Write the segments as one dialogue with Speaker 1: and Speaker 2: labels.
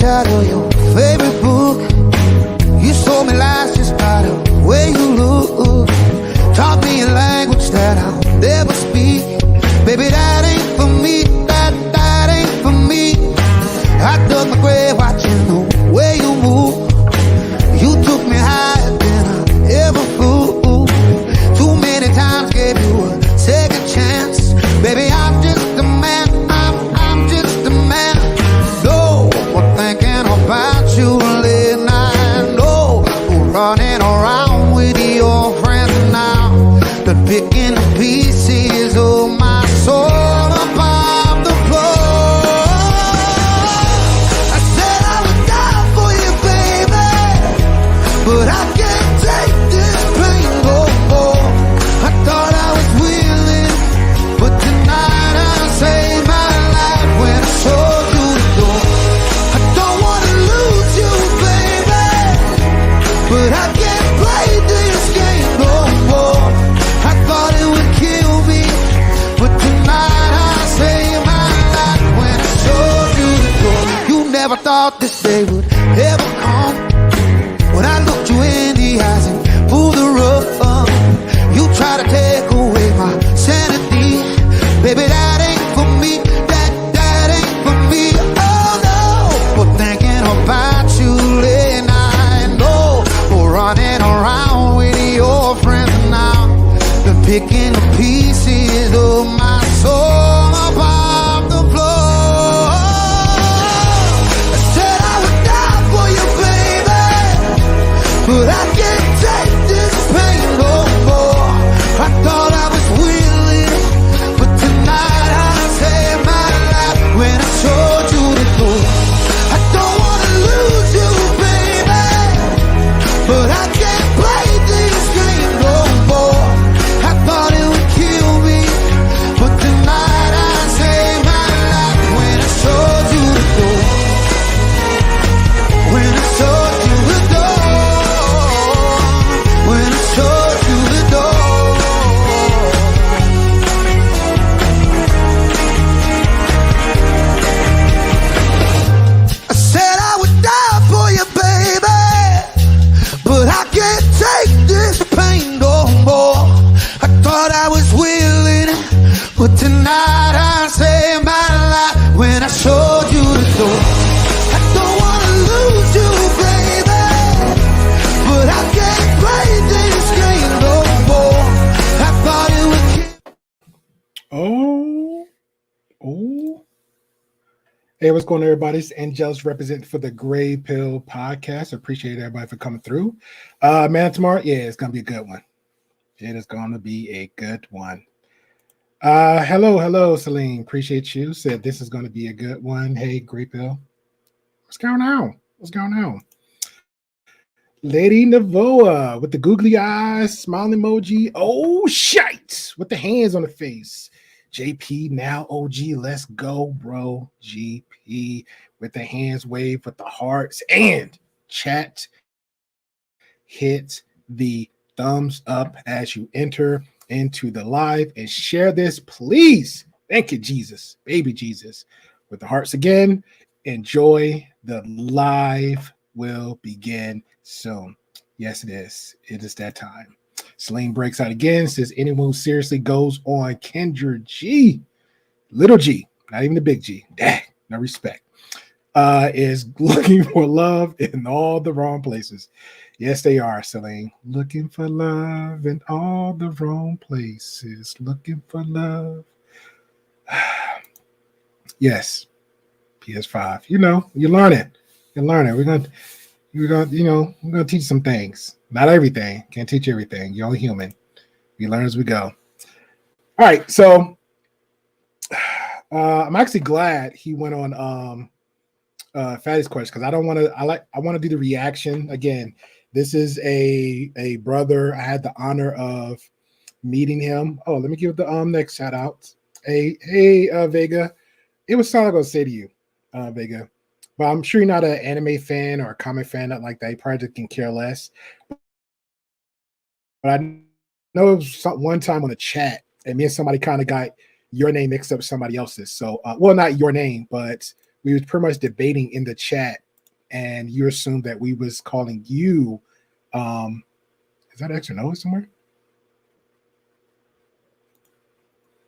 Speaker 1: page out of your favorite book. You told me lies just by the way you look. Taught me a language that I'll never speak. Baby, that ain't for me, that ain't for me. I dug my grave watching the way you move. You took me higher than I ever flew. Too many times gave you a second chance. Baby, I'm just a man, I'm just a man. No more thinking about you late night. No more running around with your friends now. But picking the pieces of my soul above the floor. I said I would die for you, baby, but I can't take this pain no more. I thought I was willing, but tonight I saved my life when I showed you the door. I don't want to lose you, baby, but I can't play this game no more. I thought it would kill me, but tonight I saved my life when I showed you the door. You never thought this day would ever come. When I looked you in the eyes and pulled the rug, you try to take away my sanity. Baby, that ain't for me, that ain't for me. Oh no, for thinking about you late night. No, for running around with your friends now. Been picking the pieces of my soul above the floor. I said I would die for you, baby, but I can't take this pain no more. I thought I was willing, but tonight I saved my life when I showed you the door. I don't want to lose you, baby, but I can't play this game no more. I thought it would kill me, but tonight I saved my life when I showed you the door. When I showed you the door. When I showed you the door. I said I would die for you, baby, but I can't take this pain no more. I thought I was willing, but tonight I saved my life when I showed you the door. I don't want to lose you, baby, but I can't play this game no more. I thought it would kill.
Speaker 2: Oh. Hey, what's going on, everybody? It's Angel's representing for the Gray Pill Podcast. Appreciate everybody for coming through. Man, tomorrow, yeah, it's going to be a good one. It is going to be a good one. Hello, Celine. Appreciate you. Said this is going to be a good one. Hey, Gray Pill. What's going on? Lady Navoa with the googly eyes, smiling emoji. Oh, shite. With the hands on the face. JP, now OG, let's go, bro. GP with the hands wave, with the hearts, and chat. Hit the thumbs up as you enter into the live and share this, please. Thank you, Jesus, baby Jesus. With the hearts again, enjoy. The live will begin soon. Yes, it is. It is that time. Celine breaks out again, says anyone who seriously goes on Kendra G, little G, not even the big G, dang, no respect, is looking for love in all the wrong places. Yes, they are, Celine. Looking for love in all the wrong places. Looking for love. Yes, PS5. You know, you're learning. We're gonna teach some things. Not everything. Can't teach everything. You're only human. We learn as we go. All right, so I'm actually glad he went on Fatty's question, because I want to do the reaction again. This is a brother. I had the honor of meeting him. Oh, let me give the next shout out. Hey, Vega. It was something I was gonna say to you, Vega. But I'm sure you're not an anime fan or a comic fan, not like that. You probably can care less. But I know it was one time on the chat, and me and somebody kind of got your name mixed up with somebody else's. So, well, not your name, but we was pretty much debating in the chat and you assumed that we was calling you. Is that extra noise somewhere?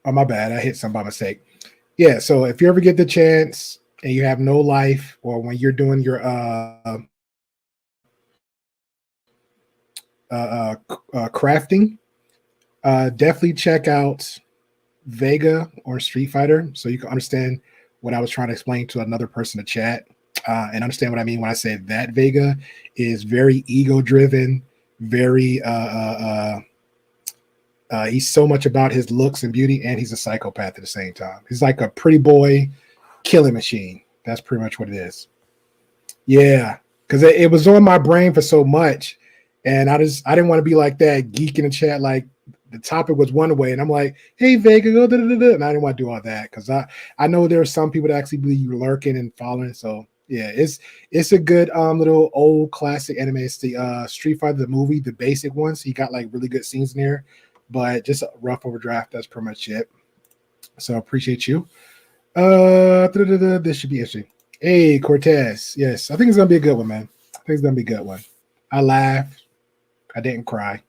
Speaker 2: Oh, my bad. I hit some by mistake. Yeah. So if you ever get the chance and you have no life, or when you're doing your crafting, definitely check out Vega or Street Fighter so you can understand what I was trying to explain to another person to chat, and understand what I mean when I say that Vega is very ego driven, very he's so much about his looks and beauty, and he's a psychopath at the same time. He's like a pretty boy killing machine. That's pretty much what it is. Yeah, because it was on my brain for so much, and I didn't want to be like that geek in the chat. Like the topic was one way, and I'm like, "Hey Vega, go da da da," and I didn't want to do all that because I know there are some people that actually believe you lurking and following. So yeah, it's a good little old classic anime. It's the Street Fighter the movie, the basic one. So you got like really good scenes in there, but just a rough overdraft. That's pretty much it. So appreciate you. This should be interesting. Hey, Cortez. Yes, I think it's gonna be a good one, man. I think it's gonna be a good one. I laughed. I didn't cry.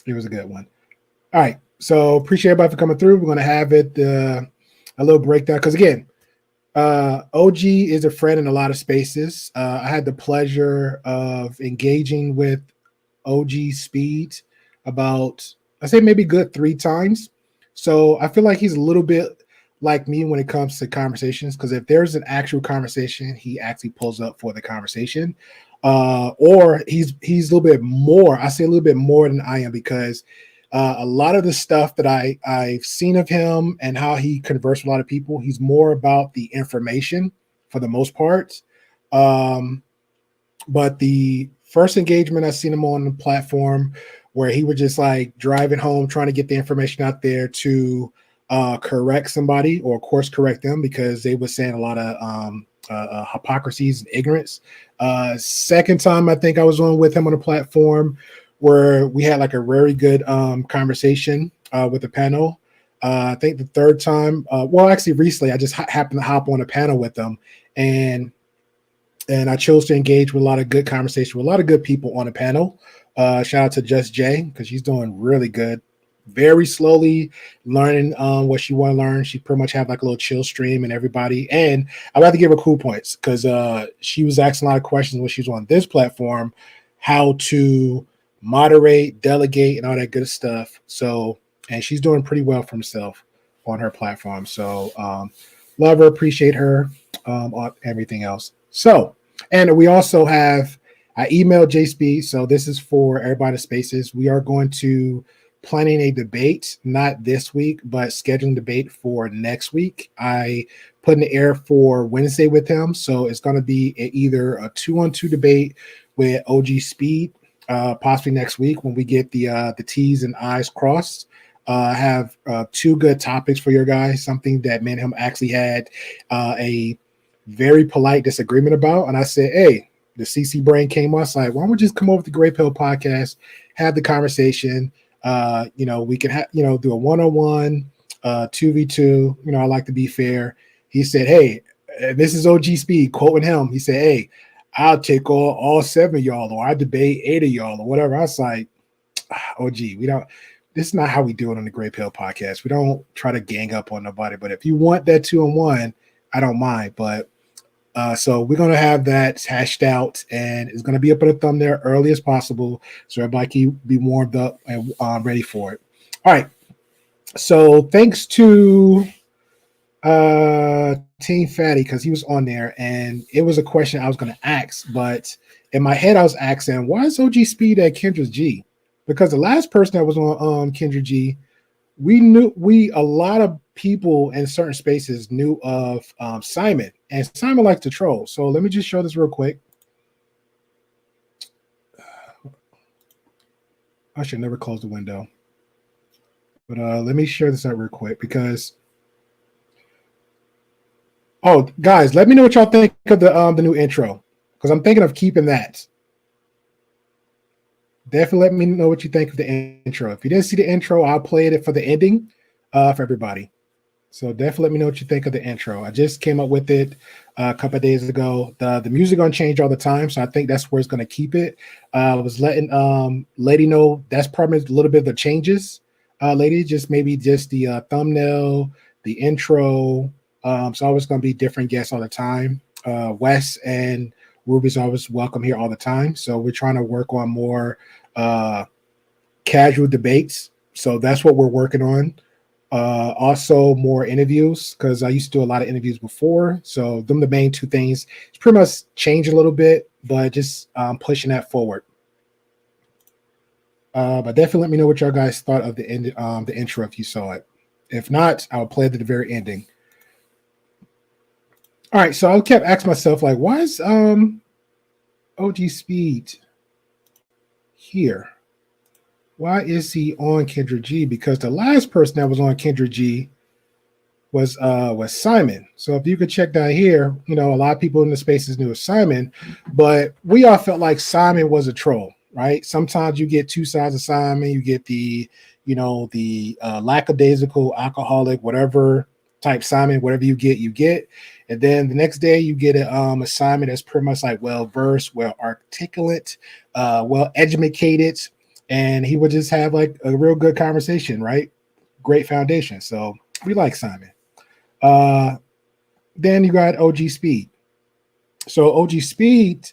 Speaker 2: It was a good one. All right. So appreciate everybody for coming through. We're gonna have it a little breakdown because again, OG is a friend in a lot of spaces. I had the pleasure of engaging with OG Speed about I say maybe good 3 times. So I feel like he's a little bit like me when it comes to conversations because if there's an actual conversation, he actually pulls up for the conversation. Or he's a little bit more. I say a little bit more than I am because a lot of the stuff that I've seen of him and how he converses with a lot of people, he's more about the information for the most part. But the first engagement I seen him on the platform where he was just like driving home, trying to get the information out there to correct somebody or course correct them because they were saying a lot of hypocrisies and ignorance. Second time I think I was on with him on a platform where we had like a very good conversation with the panel. I think the third time, well, actually recently I just happened to hop on a panel with them and I chose to engage with a lot of good conversation with a lot of good people on the panel. Shout out to Just Jay because she's doing really good. Very slowly learning what she want to learn. She pretty much have like a little chill stream and everybody. And I'd like to give her cool points because she was asking a lot of questions when she was on this platform, how to moderate, delegate, and all that good stuff. So, and she's doing pretty well for herself on her platform. So, love her, appreciate her, on everything else. So, and we also have, I emailed JSpeed. So this is for everybody spaces. We are going to planning a debate, not this week, but scheduling debate for next week. I put in the air for Wednesday with him. So it's going to be either a 2-on-2 debate with OG Speed, possibly next week when we get the T's and I's crossed. I have 2 good topics for your guys, something that me and him actually had a very polite disagreement about. And I said, hey, the CC brain came on. Like, why don't we just come over to the Gray Pill podcast, have the conversation. We can do a 1-on-1, 2v2. I like to be fair. He said, hey, this is OG Speed quoting him. He said, hey, I'll take all 7 of y'all, or I debate 8 of y'all, or whatever. I was like, OG, this is not how we do it on the Gray Pill podcast. We don't try to gang up on nobody, but if you want that 2-on-1, I don't mind. But so we're going to have that hashed out, and it's going to be up in the thumbnail early as possible so everybody can be warmed up and ready for it. All right. So thanks to Team Fatty because he was on there, and it was a question I was going to ask, but in my head I was asking, why is OG Speed at Kendra's G? Because the last person that was on Kendra G, a lot of people in certain spaces knew of Simon, and Simon likes to troll. So let me just show this real quick. I should never close the window, but let me share this out real quick because, oh, guys, let me know what y'all think of the new intro because I'm thinking of keeping that. Definitely let me know what you think of the intro. If you didn't see the intro, I'll play it for the ending for everybody. So definitely let me know what you think of the intro. I just came up with it a couple of days ago. The music gonna change all the time, so I think that's where it's gonna keep it. I was letting Lady know that's probably a little bit of the changes. Lady, just maybe just the thumbnail, the intro. So always gonna be different guests all the time. Wes and Ruby's always welcome here all the time. So we're trying to work on more casual debates. So that's what we're working on. Also more interviews because I used to do a lot of interviews before. So them the main two things. It's pretty much changed a little bit, but just pushing that forward. But definitely let me know what y'all guys thought of the intro if you saw it. If not, I'll play it at the very ending. All right, so I kept asking myself, like, why is OG Speed here? Why is he on Kendra G? Because the last person that was on Kendra G was Simon. So if you could check down here, you know, a lot of people in the spaces knew Simon, but we all felt like Simon was a troll, right? Sometimes you get two sides of Simon. You get the, you know, the lackadaisical, alcoholic, whatever type Simon, whatever you get. And then the next day you get a Simon that's pretty much like well-versed, well-articulate, well-educated, and he would just have like a real good conversation, right? Great foundation. So we like Simon. Then you got OG Speed. So OG Speed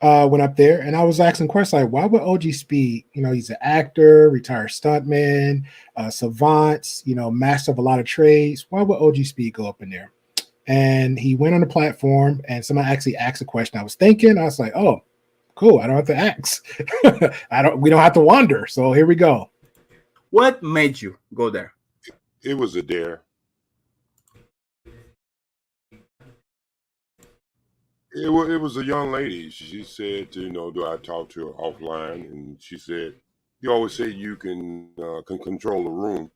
Speaker 2: went up there, and I was asking questions like, why would OG Speed, you know, he's an actor, retired stuntman, savant, you know, master of a lot of trades. Why would OG Speed go up in there? And he went on the platform, and somebody actually asked a question. I was like, oh, cool. I don't have to ask. We don't have to wonder. So here we go.
Speaker 3: What made you go there?
Speaker 4: It was a dare. It was a young lady. She said, you know, do I talk to her offline? And she said, you always say you can control the room.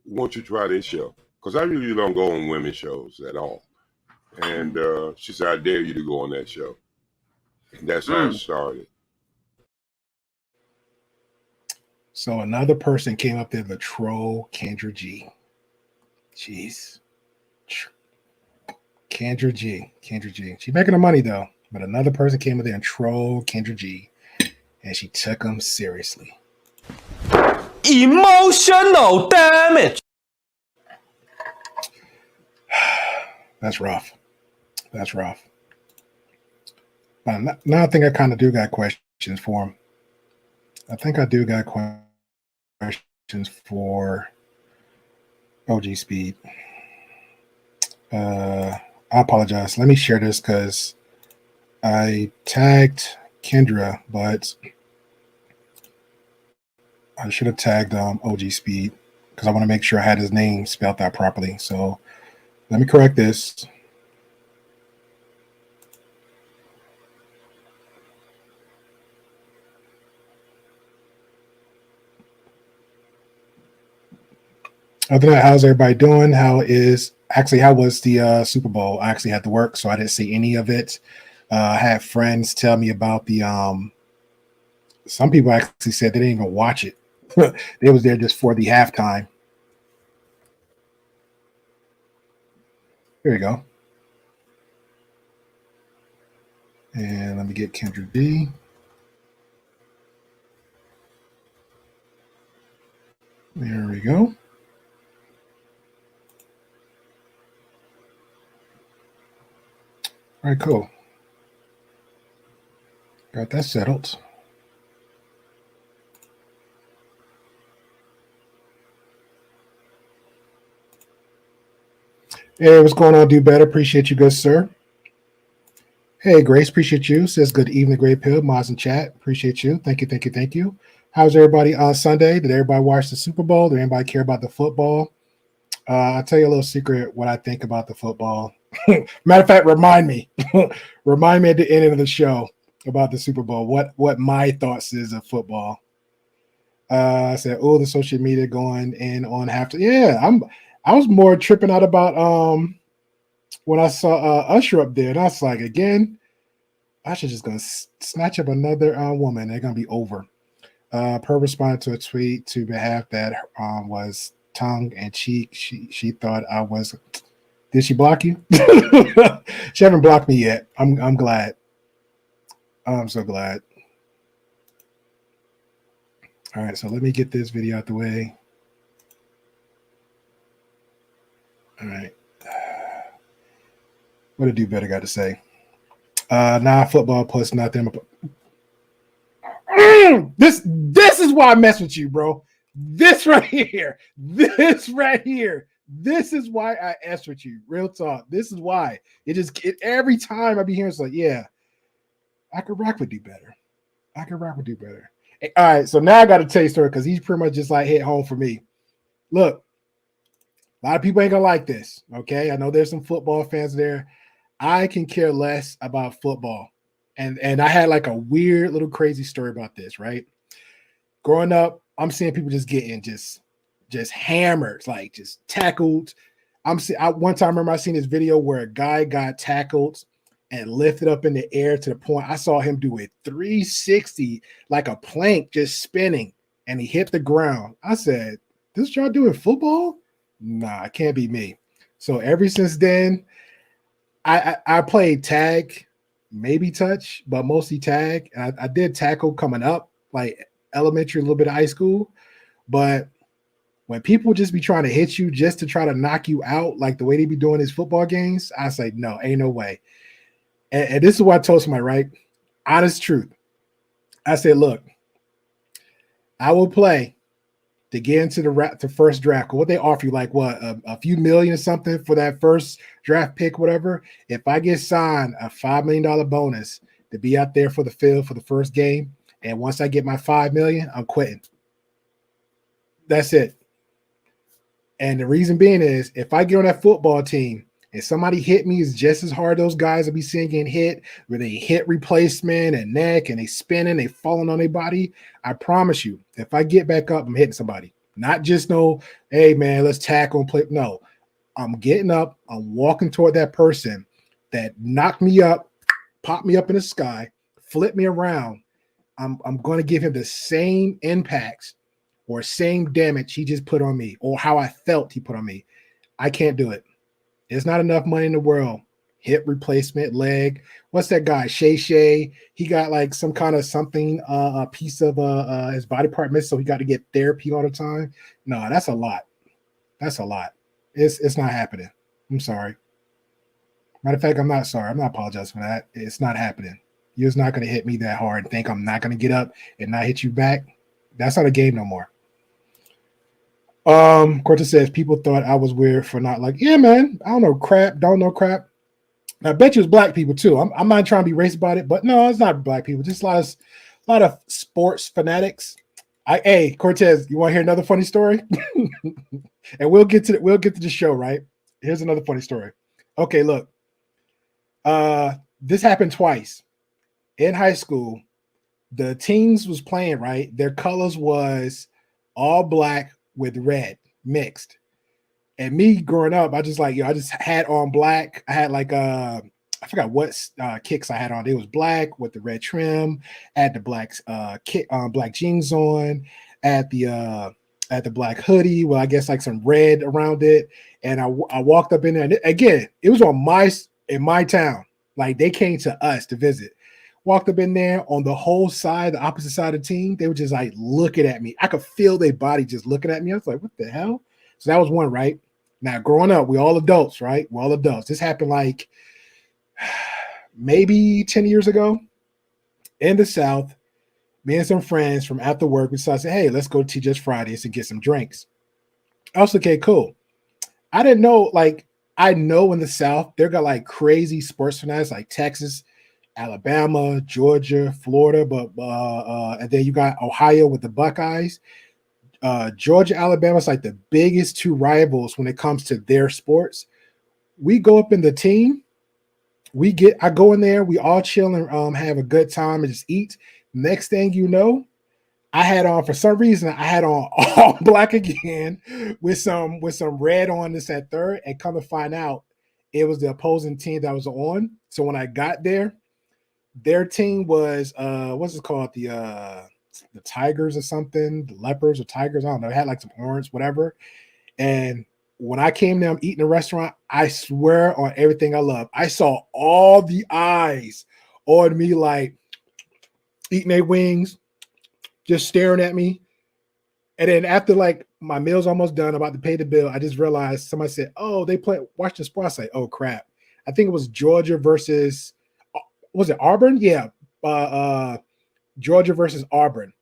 Speaker 4: Won't you try this show? Because I really don't go on women's shows at all. And she said, I dare you to go on that show. And that's how it started.
Speaker 2: So another person came up there to troll Kendra G. Jeez. Kendra G. She's making the money though, but another person came up there and trolled Kendra G, and she took him seriously.
Speaker 5: Emotional damage.
Speaker 2: That's rough. But now I think I kind of do got questions for him. I think I do got questions for OG Speed. I apologize. Let me share this because I tagged Kendra, but I should have tagged OG Speed because I want to make sure I had his name spelled out properly. So let me correct this. Other than that, how's everybody doing? How was the Super Bowl? I actually had to work, so I didn't see any of it. I had friends tell me about the some people actually said they didn't even watch it. They was there just for the halftime. Here we go. And let me get Kendra D. There we go. All right, cool. Got that settled. Hey, what's going on? Do better. Appreciate you, good sir. Hey, Grace, appreciate you. Says good evening, Great Pill. Moz in chat. Appreciate you. Thank you. How's everybody on Sunday? Did everybody watch the Super Bowl? Did anybody care about the football? I'll tell you a little secret what I think about the football. Matter of fact, remind me at the end of the show about the Super Bowl. What my thoughts is of football. I said, oh, the social media going in on half. Yeah, I was more tripping out about when I saw Usher up there, and I was like, again, Usher just gonna snatch up another woman. They're gonna be over. Per responded to a tweet to behalf that was tongue and cheek. She thought I was. Did she block you? She haven't blocked me yet. I'm glad. I'm so glad. All right, so let me get this video out the way. All right. What did Do Better got to say? Nah, football plus nothing. This is why I mess with you, bro. This right here. This right here. This is why I S with you. Real talk. This is why. Every time I be hearing it's like, yeah, I could rock with Do Better. I could rock with Do Better. All right, so now I got to tell you a story because he's pretty much just like hit home for me. Look, a lot of people ain't gonna like this. Okay, I know there's some football fans there. I can care less about football. And I had like a weird little crazy story about this, right? Growing up, I'm seeing people just getting just hammered, like just tackled. One time I remember I seen this video where a guy got tackled and lifted up in the air to the point I saw him do a 360 like a plank just spinning, and he hit the ground. I said, this y'all doing football? Nah, it can't be me. So ever since then, I played tag, maybe touch, but mostly tag. I did tackle coming up, like elementary, a little bit of high school. But when people just be trying to hit you just to try to knock you out, like the way they be doing these football games, I say, no, ain't no way. And this is what I told somebody, right? Honest truth. I said, look, I will play to get into the first draft. What they offer you, like what, a few million or something for that first draft pick, whatever. If I get signed a $5 million bonus to be out there for the field for the first game, and once I get my $5 million, I'm quitting. That's it. And the reason being is, if I get on that football team and somebody hit me is just as hard, those guys will be seeing getting hit where they hit replacement and neck and they spinning, they falling on their body. I promise you, if I get back up, I'm hitting somebody. Not just no, hey man, let's tackle and play. No, I'm getting up, I'm walking toward that person that knocked me up, popped me up in the sky, flipped me around. I'm going to give him the same impacts or same damage he just put on me, or how I felt he put on me. I can't do it. There's not enough money in the world. Hip replacement, leg. What's that guy? Shay. He got like some kind of something, a piece of his body part missed, so he got to get therapy all the time. No, that's a lot. That's a lot. It's not happening. I'm sorry. Matter of fact, I'm not sorry. I'm not apologizing for that. It's not happening. You're just not going to hit me that hard and think I'm not going to get up and not hit you back. That's not a game no more. Cortez says people thought I was weird for not like, yeah, man, I don't know crap. I bet you it's black people too. I'm not trying to be racist about it, but no, it's not black people. Just a lot of sports fanatics. Hey, Cortez, you want to hear another funny story? And we'll get to the show, right? Here's another funny story. Okay, look. This happened twice. In high school, the teams was playing, right? Their colors was all black with red mixed. And me growing up, I just had on black. I had like I forgot what kicks I had on. It was black with the red trim. I had the black black jeans on. At the black hoodie. Well, I guess like some red around it. And I walked up in there. And again, it was in my town. Like they came to us to visit. Walked up in there on the whole side, the opposite side of the team. They were just like looking at me. I could feel their body just looking at me. I was like, what the hell? So that was one, right? Now, growing up, we all adults, right? We're all adults. This happened like maybe 10 years ago in the South. Me and some friends from after work, we decided, hey, let's go to TGS Fridays and get some drinks. I was okay, cool. I didn't know, like, I know in the South, they're got like crazy sports fanatics like Texas, Alabama, Georgia, Florida, but and then you got Ohio with the Buckeyes. Georgia, Alabama is like the biggest two rivals when it comes to their sports. We go up in the team. I go in there. We all chill and have a good time and just eat. Next thing you know, I had on, for some reason, I had on all black again with some red on this at third, and come to find out it was the opposing team that was on. So when I got there, their team was what's it called? The Tigers or something, the Leopards or Tigers. I don't know. It had like some orange, whatever. And when I came there, I'm eating a restaurant. I swear on everything I love, I saw all the eyes on me, like eating their wings, just staring at me. And then after like my meal's almost done, about to pay the bill, I just realized somebody said, "Oh, they play watch the sport." I say, "Oh crap!" I think it was Georgia versus was it Auburn? Yeah, Georgia versus Auburn.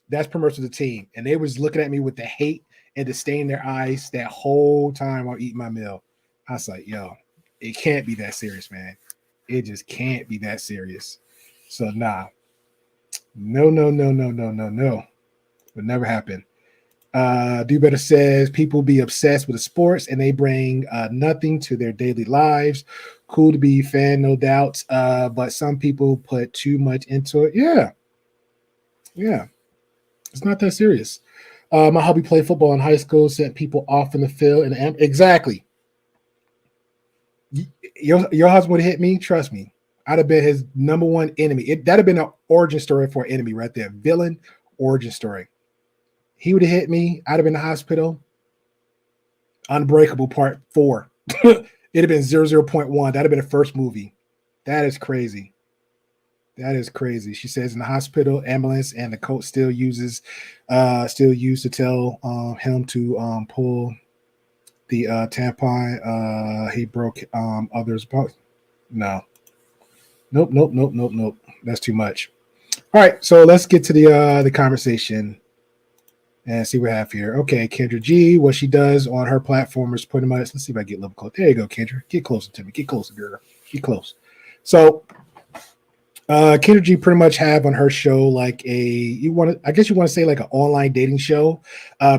Speaker 2: That's pretty much the team, and they was looking at me with the hate and disdain in their eyes that whole time while eating my meal. I was like, "Yo, it can't be that serious, man. It just can't be that serious." So nah, no, no, no, no, no, no, no. Would never happen. Do Better says people be obsessed with the sports and they bring nothing to their daily lives. Cool to be a fan, no doubt. But some people put too much into it. Yeah. Yeah. It's not that serious. My hubby played football in high school, sent people off in the field. And exactly. Your husband would have hit me. Trust me. I'd have been his number one enemy. That'd have been an origin story for an enemy right there. Villain origin story. He would have hit me. I'd have been in the hospital. Unbreakable Part 4. It'd have been 00.1. That'd have been the first movie. That is crazy. That is crazy. She says in the hospital, ambulance, and the coach still used to tell him to pull the tampon. He broke others. No. Nope. That's too much. All right, so let's get to the conversation and see what we have here. Okay, Kendra G, what she does on her platform is pretty much, let's see if I get a little close. There you go, Kendra. Get closer to me. Get closer, girl. Get close. So Kendra G pretty much have on her show like I guess you want to say like an online dating show.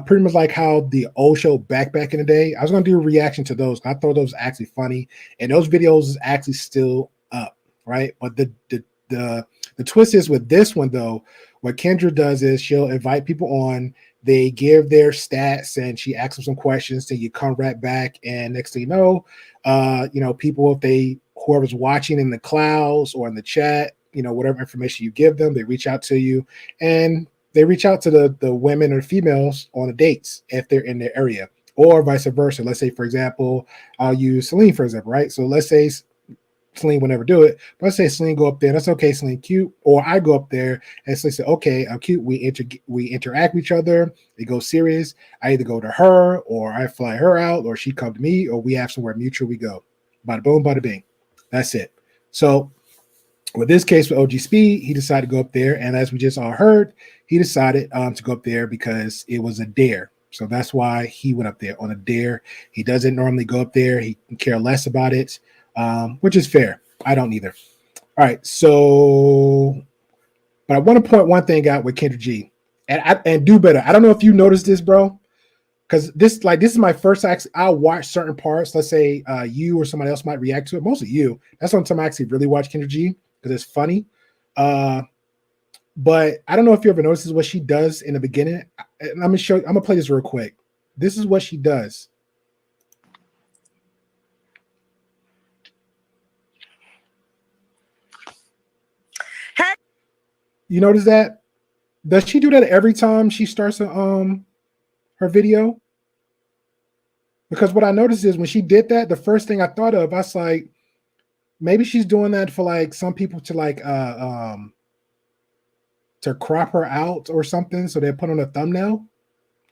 Speaker 2: Pretty much like how the old show back in the day. I was gonna do a reaction to those. I thought those actually funny, and those videos is actually still up, right? But the twist is with this one though, what Kendra does is she'll invite people on. They give their stats and she asks them some questions. Then you come right back, and next thing you know, people, whoever's watching in the clouds or in the chat, whatever information you give them, they reach out to you, and they reach out to the women or females on the dates if they're in their area, or vice versa. Let's say, for example, I'll use Celine for example, right? So let's say Celine will never do it, but let's say Celine go up there. That's okay, Celine cute. Or I go up there and say, okay, I'm cute. We interact with each other. It goes serious. I either go to her, or I fly her out, or she come to me, or we have somewhere mutual we go. Bada boom, bada bing. That's it. So with this case with OG Speed, he decided to go up there, and as we just all heard, he decided to go up there because it was a dare. So that's why he went up there on a dare. He doesn't normally go up there. He can care less about it. Which is fair. I don't either. All right, so, but I want to point one thing out with Kendra G, and do better. I don't know if you noticed this, bro, because this is my first. I'll watch certain parts. Let's say you or somebody else might react to it. Mostly you. That's one time I actually really watch Kendra G because it's funny. But I don't know if you ever noticed what she does in the beginning. And I'm gonna play this real quick. This is what she does. You notice that? Does she do that every time she starts her video? Because what I noticed is when she did that, the first thing I thought of, I was like, maybe she's doing that for like some people to like to crop her out or something, so they put on a thumbnail,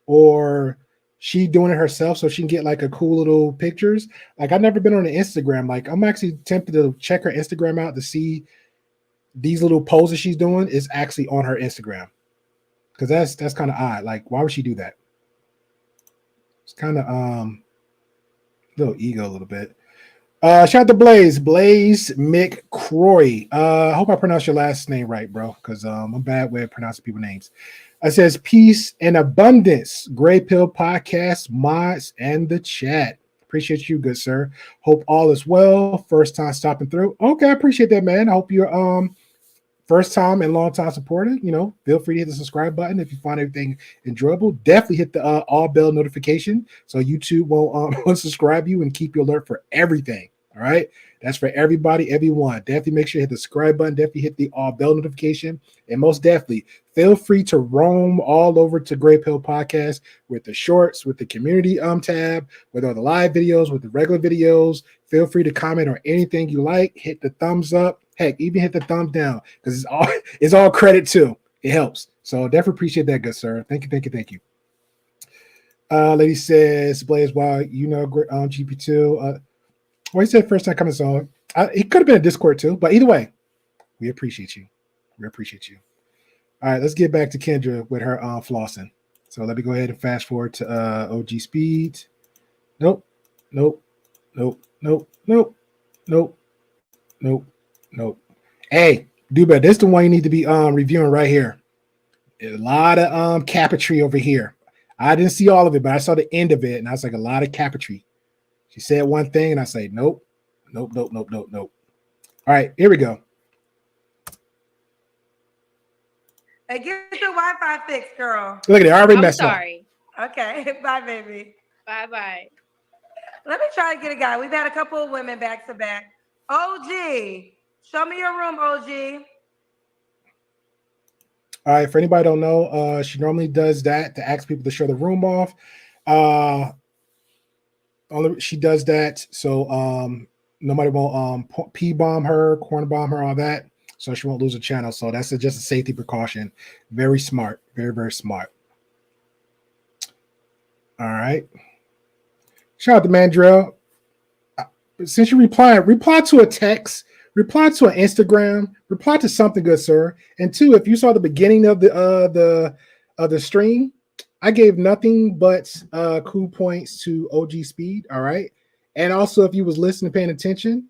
Speaker 2: or she doing it herself so she can get like a cool little pictures. Like I've never been on an Instagram. Like I'm actually tempted to check her Instagram out to see these little poses she's doing is actually on her Instagram, because that's kind of odd. Like, why would she do that? It's kind of little ego a little bit. Shout out to Blaze McCroy. I hope I pronounced your last name right, bro, because I'm bad with pronouncing people's names. It says peace and abundance. Gray Pill Podcast mods and the chat. Appreciate you, good sir. Hope all is well. First time stopping through. Okay, I appreciate that, man. I hope you're first time and long time supporter. Feel free to hit the subscribe button if you find everything enjoyable. Definitely hit the all bell notification so YouTube will unsubscribe you and keep you alert for everything. All right. That's for everybody, everyone. Definitely make sure you hit the subscribe button. Definitely hit the all bell notification. And most definitely feel free to roam all over to Grey Pill Podcast with the shorts, with the community tab, with all the live videos, with the regular videos. Feel free to comment on anything you like. Hit the thumbs up. Heck, even hit the thumbs down because it's all credit too. It helps. So definitely appreciate that, good sir. Thank you, thank you, thank you. Lady says, Blaze, wow, you know, GP2. Well, he said first time coming, so it could have been a Discord too, but either way, we appreciate you. We appreciate you. All right, let's get back to Kendra with her flossing. So let me go ahead and fast forward to OG Speed. Nope, nope, nope, nope, nope, nope, nope, nope. Hey, Duba, this is the one you need to be reviewing right here. A lot of Capatry over here. I didn't see all of it, but I saw the end of it, and I was like, a lot of Capatry. She said one thing, and I say, nope, nope, nope, nope, nope, nope. All right, here we go.
Speaker 6: Hey, get your Wi-Fi fixed, girl.
Speaker 2: Look at it, I already
Speaker 7: I'm
Speaker 2: messed
Speaker 7: sorry.
Speaker 6: Okay, bye, baby.
Speaker 7: Bye.
Speaker 6: Let me try to get a guy. We've had a couple of women back to back. OG, show me your room, OG.
Speaker 2: All right, for anybody who don't know, she normally does that to ask people to show the room off. She does that so nobody won't P-bomb her, corner bomb her, all that, so she won't lose a channel. So that's just a safety precaution. Very smart. Very, very smart. All right. Shout out to Mandrell. Since you reply to a text, reply to an Instagram, reply to something, good sir. And two, if you saw the beginning of the stream, I gave nothing but cool points to OG Speed. All right. And also, if you was listening, paying attention,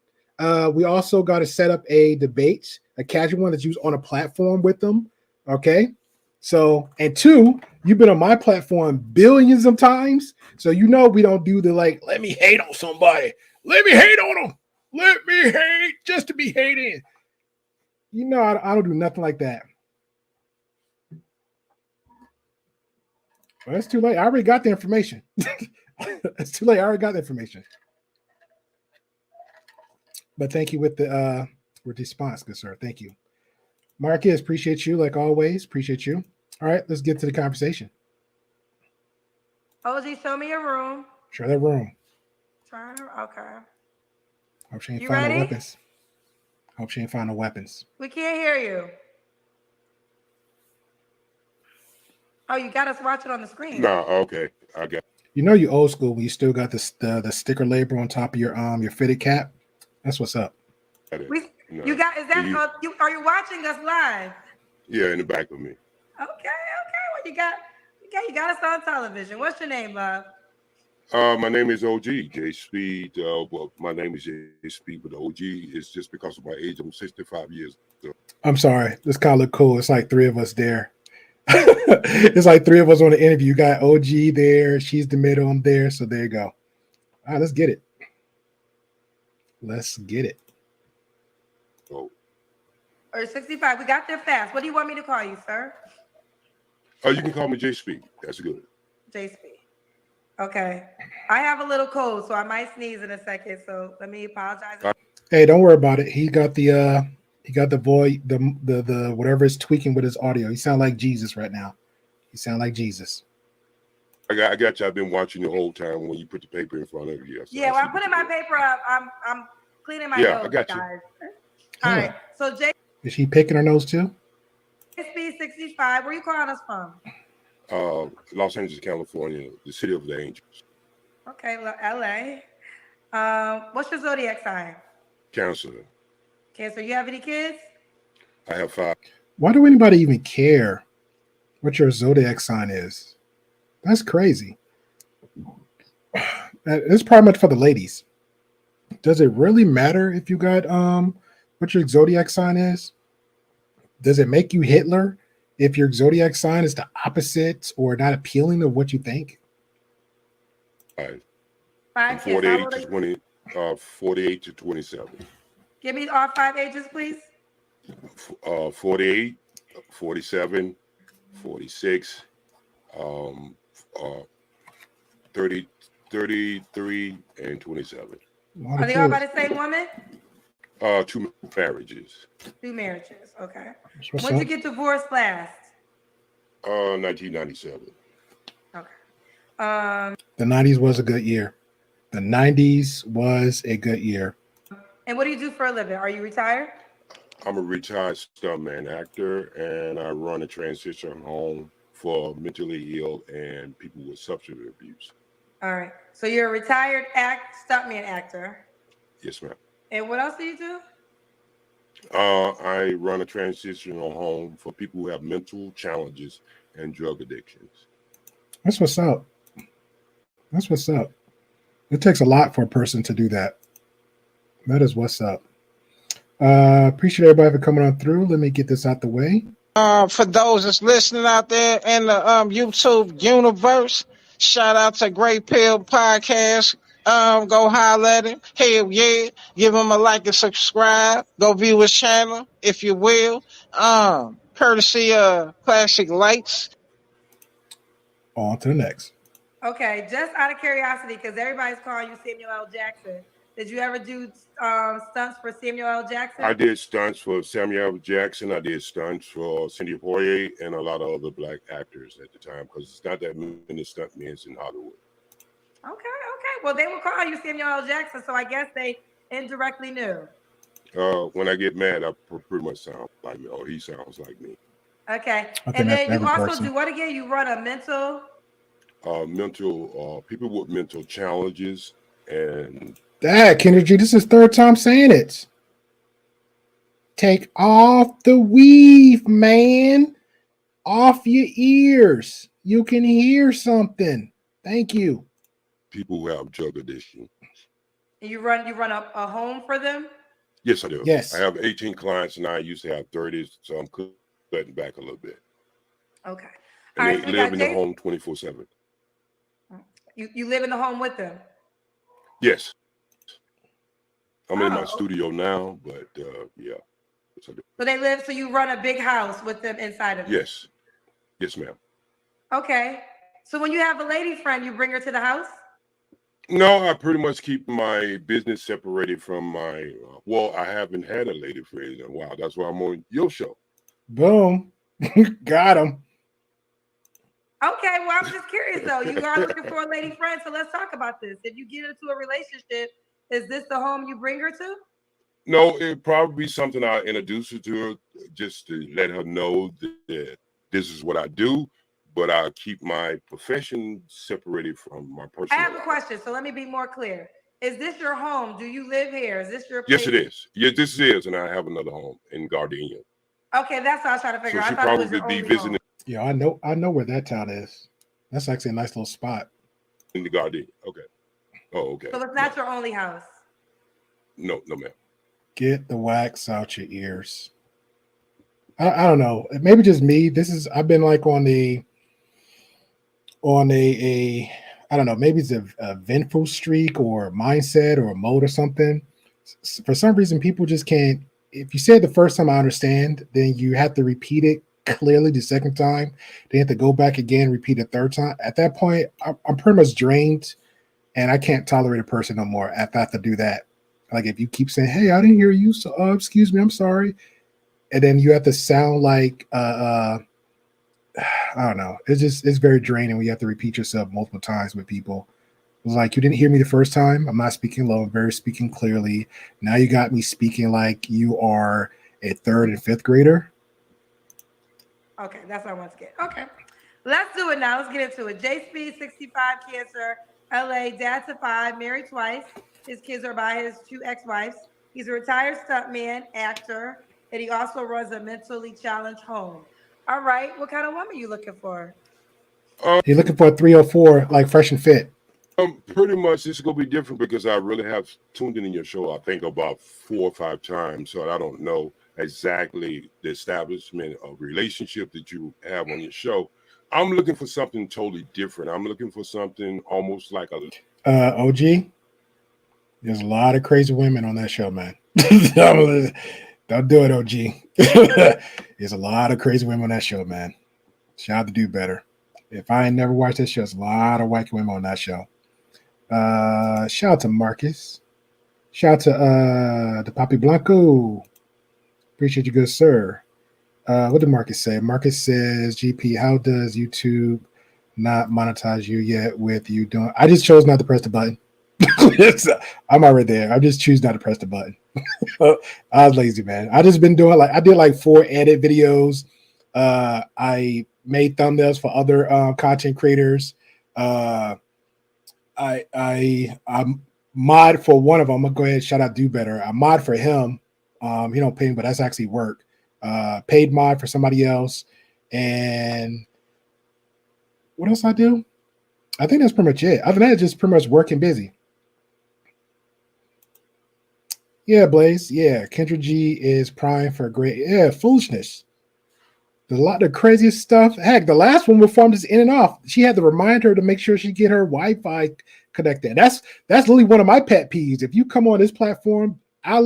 Speaker 2: we also got to set up a debate, a casual one that's used on a platform with them. Okay. So, and two, you've been on my platform billions of times. So, you know, we don't do the like, let me hate on somebody. Let me hate on them. Let me hate just to be hating. You know, I don't do nothing like that. Well, it's too late. I already got the information. It's too late. I already got the information. But thank you with the response, good sir. Thank you. Marcus, appreciate you like always. Appreciate you. All right, let's get to the conversation.
Speaker 6: OG, show me your room.
Speaker 2: Show that room.
Speaker 6: Okay.
Speaker 2: Hope she ain't
Speaker 6: You
Speaker 2: find no
Speaker 6: ready?
Speaker 2: weapons. Hope she ain't find no weapons.
Speaker 6: We can't hear you. Oh, you got us watching on the screen.
Speaker 4: Nah, okay. I got
Speaker 2: You know you old school when you still got the sticker label on top of your fitted cap. That's what's up.
Speaker 4: it. No.
Speaker 6: You got is that
Speaker 4: You-
Speaker 6: are you watching us live?
Speaker 4: Yeah, in the back of me.
Speaker 6: Okay. Well, you got us on television. What's your name, love?
Speaker 4: My name is OG, J Speed. Well, my name is J Speed, but OG is just because of my age. I'm 65 years old.
Speaker 2: I'm sorry. This kind of look cool. It's like three of us there. It's like three of us on the interview. You got OG there. She's the middle. I'm there. So there you go. All right, let's get it. Let's get it.
Speaker 4: So,
Speaker 6: Or 65. We got there fast. What do you want me to call you, sir?
Speaker 4: you can call me J Speed. That's good.
Speaker 6: JSP. Okay. I have a little cold, so I might sneeze in a second. So let me apologize.
Speaker 2: Hey, don't worry about it. He got the voice, the whatever is tweaking with his audio. He sound like Jesus right now. He sound like Jesus.
Speaker 4: I got you. I've been watching the whole time when you put the paper in front of you. So
Speaker 6: Yeah, well, I'm putting my paper up. I'm cleaning my nose,
Speaker 4: I got you.
Speaker 6: guys. All right. So
Speaker 2: Is she picking her nose too?
Speaker 6: JSP 65. Where you calling us from?
Speaker 4: Los Angeles, California, the city of the angels.
Speaker 6: Okay, LA. What's your zodiac sign?
Speaker 4: Cancer.
Speaker 6: Cancer. You have any kids?
Speaker 4: I have 5.
Speaker 2: Why do anybody even care what your zodiac sign is? That's crazy. It's probably much for the ladies. Does it really matter if you got what your zodiac sign is? Does it make you Hitler if your zodiac sign is the opposite or not appealing to what you think?
Speaker 4: From
Speaker 6: 5 kids.
Speaker 4: 48 to 20. 48 to 27.
Speaker 6: Give me all 5 ages, please.
Speaker 4: 48, 47, 46, 30, 33, and 27.
Speaker 2: A lot
Speaker 6: Are
Speaker 2: of
Speaker 6: they all by
Speaker 2: kids.
Speaker 6: the same woman?
Speaker 4: 2 marriages.
Speaker 6: 2 marriages. Okay.
Speaker 2: That's what's
Speaker 6: When'd you
Speaker 2: up.
Speaker 6: get divorced last?
Speaker 4: 1997.
Speaker 6: Okay.
Speaker 2: The 90s was a good year. The 90s was a good year.
Speaker 6: And what do you do for a living? Are you retired?
Speaker 4: I'm a retired stuntman actor, and I run a transition home for mentally ill and people with substance abuse.
Speaker 6: All right. So you're a retired stuntman actor.
Speaker 4: Yes, ma'am.
Speaker 6: And what else do you do?
Speaker 4: I run a transitional home for people who have mental challenges and drug addictions.
Speaker 2: That's what's up. That's what's up. It takes a lot for a person to do that. That is what's up. Appreciate everybody for coming on through. Let me get this out the way.
Speaker 7: For those that's listening out there in the YouTube universe, shout out to Great Pill Podcast. Go holler at him. Hell yeah. Give him a like and subscribe. Go view his channel, if you will. Courtesy of Classic Lights.
Speaker 2: On to the next.
Speaker 6: Okay, just out of curiosity, because everybody's calling you Samuel L. Jackson. Did you ever do stunts for Samuel L. Jackson?
Speaker 4: I did stunts for Samuel L. Jackson. I did stunts for Cindy Poirier and a lot of other black actors at the time because it's not that many stuntmen in Hollywood.
Speaker 6: Okay. Well, they will call you Samuel L. Jackson, so I guess they indirectly knew.
Speaker 4: When I get mad, I pretty much sound like me, or he sounds like me.
Speaker 6: Okay.
Speaker 2: I think
Speaker 6: And
Speaker 2: that's
Speaker 6: then you
Speaker 2: every
Speaker 6: also
Speaker 2: person.
Speaker 6: do what again? You run a mental.
Speaker 4: People with mental challenges and
Speaker 2: Dad, Kendra G, this is third time saying it. Take off the weave, man. Off your ears. You can hear something. Thank you.
Speaker 4: people who have drug addiction.
Speaker 6: You run a home for them?
Speaker 4: Yes, I do.
Speaker 2: Yes.
Speaker 4: I have 18 clients and I used to have 30, so I'm cutting back a little bit.
Speaker 6: Okay.
Speaker 4: And
Speaker 6: All
Speaker 4: they
Speaker 6: right, so
Speaker 4: live in the home 24/7.
Speaker 6: You live in the home with them?
Speaker 4: Yes. I'm in my
Speaker 6: Oh.
Speaker 4: studio now, but yeah. Yes, I do.
Speaker 6: So you run a big house with them inside of it?
Speaker 4: Yes. Yes, ma'am.
Speaker 6: Okay. So when you have a lady friend, you bring her to the house?
Speaker 4: No, I pretty much keep my business separated from my. Well, I haven't had a lady friend in a while. That's why I'm on your show.
Speaker 2: Boom. Got him.
Speaker 6: Okay, well, I'm just curious though. You are looking for a lady friend, so let's talk about this. If you get into a relationship, is this the home you bring her to?
Speaker 4: No, it'd probably be something I introduce her to her just to let her know that this is what I do, but I keep my profession separated from my personal
Speaker 6: I have a
Speaker 4: life.
Speaker 6: question, so let me be more clear. Is this your home? Do you live here? Is this your place?
Speaker 4: Yes, it is. Yes, this is, and I have another home in Gardenia.
Speaker 6: Okay, that's what I was trying to figure
Speaker 4: So
Speaker 6: out.
Speaker 4: she
Speaker 6: I thought it was
Speaker 4: probably
Speaker 6: your
Speaker 4: be
Speaker 6: only
Speaker 4: visiting
Speaker 6: home.
Speaker 2: Yeah, I know where that town is. That's actually a nice little spot.
Speaker 4: in the Gardenia. Okay. Oh, okay.
Speaker 6: So it's not your only house.
Speaker 4: No, ma'am.
Speaker 2: Get the wax out your ears. I don't know. Maybe just me. I've been like on a I don't know, maybe it's a vengeful streak or mindset or a mode or something. For some reason, people just can't. If you say it the first time, I understand. Then you have to repeat it clearly the second time. They have to go back again, repeat it third time. At that point, I'm pretty much drained, and I can't tolerate a person no more. If I have to do that, like if you keep saying, "Hey, I didn't hear you," so excuse me, I'm sorry, and then you have to sound like I don't know. It's very draining when you have to repeat yourself multiple times with people. It was like, you didn't hear me the first time. I'm not speaking low. I'm very speaking clearly. Now you got me speaking like you are a third and fifth grader.
Speaker 6: Okay, that's what I want to get. Okay, let's do it now. Let's get into it. J Speed, 65, Cancer, LA, dad to 5, married twice. His kids are by his 2 ex-wives. He's a retired stuntman, actor, and he also runs a mentally challenged home. All right, what kind of woman are you looking for?
Speaker 2: You're looking for a 304, like fresh and fit.
Speaker 4: Pretty much this is gonna be different because I really have tuned in your show, I think about 4 or 5 times. So I don't know exactly the establishment of relationship that you have on your show. I'm looking for something totally different. I'm looking for something almost like a
Speaker 2: OG, there's a lot of crazy women on that show, man. Don't do it, OG. There's a lot of crazy women on that show, man. Shout out to Do Better. If I ain't never watched that show, there's a lot of white women on that show. Shout out to Marcus. Shout out to the Papi Blanco. Appreciate you, good sir. What did Marcus say? Marcus says, GP, how does YouTube not monetize you yet with you doing? I just chose not to press the button. I'm already there. I just choose not to press the button. I was lazy, man. I just been doing I did like 4 edit videos. I made thumbnails for other content creators. I'm mod for one of them. I'm gonna go ahead and shout out Do Better. I mod for him. He don't pay me, but that's actually work. Paid mod for somebody else. And what else I do? I think that's pretty much it. Other than that, just pretty much working busy. Yeah, Blaze. Yeah, Kendra G is prime for a great foolishness. There's a lot of craziest stuff. Heck, the last one before I'm just in and off. She had to remind her to make sure she get her Wi-Fi connected. That's literally one of my pet peeves. If you come on this platform, I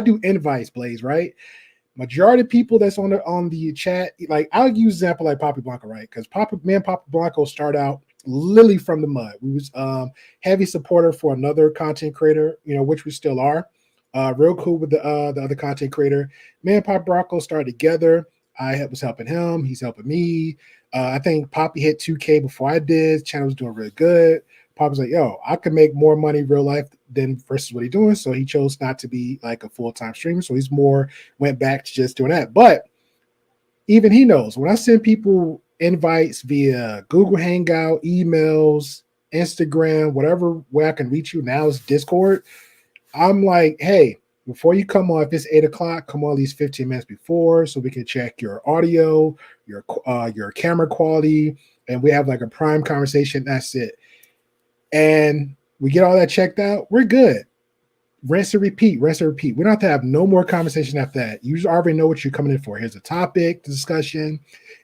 Speaker 2: do invites, Blaze, right? Majority of people that's on the chat, like I'll use example like Papi Blanco, right? Because Papi Blanco started out literally from the mud. We was heavy supporter for another content creator, which we still are. Real cool with the other content creator. Me and Papi Blanco started together. I was helping him. He's helping me. I think Papi hit 2K before I did. Channel was doing really good. Papi's like, yo, I could make more money in real life than versus what he's doing. So he chose not to be like a full-time streamer. So he's went back to just doing that. But even he knows when I send people invites via Google Hangout, emails, Instagram, whatever way I can reach you, now it's Discord. I'm like, hey, before you come on, if it's 8 o'clock, come on at least 15 minutes before so we can check your audio, your camera quality, and we have like a prime conversation. That's it. And we get all that checked out, we're good. Rinse and repeat, rinse and repeat. We don't have to have no more conversation after that. You already know what you're coming in for. Here's a topic, discussion.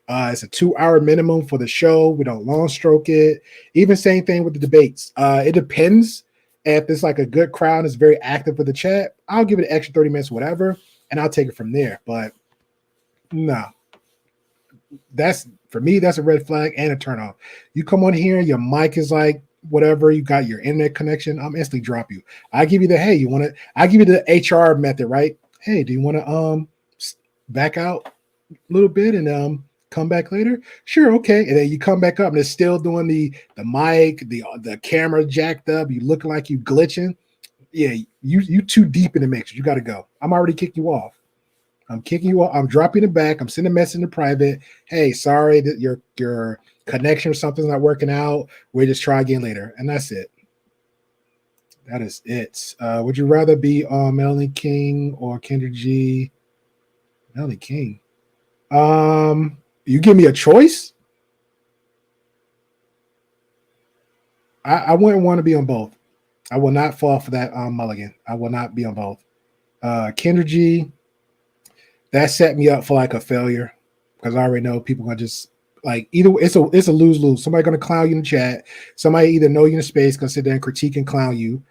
Speaker 2: It's a 2-hour minimum for the show. We don't long stroke it. Even same thing with the debates. It depends. If it's like a good crowd, is very active with the chat, I'll give it an extra 30 minutes, whatever, and I'll take it from there. But no, for me, that's a red flag and a turn off. You come on here, your mic is like whatever, you got your internet connection, I'm instantly drop you. I give you I give you the HR method, right? Hey, do you want to back out a little bit and come back later? Sure, okay. And then you come back up and it's still doing the mic, the camera jacked up, you looking like you glitching. Yeah, you too deep in the mix. You got to go. I'm already kicking you off. I'm kicking you off. I'm dropping it back. I'm sending a message in private. Hey, sorry that your connection or something's not working out. We'll just try again later. And that's it. That is it. Would you rather be on Melanie King or Kendra G? Melanie King. You give me a choice? I wouldn't want to be on both. I will not fall for that mulligan. I will not be on both. Kendra G, that set me up for like a failure because I already know people are gonna just like either it's a lose-lose. Somebody gonna clown you in the chat. Somebody either know you in space, gonna sit there and critique and clown you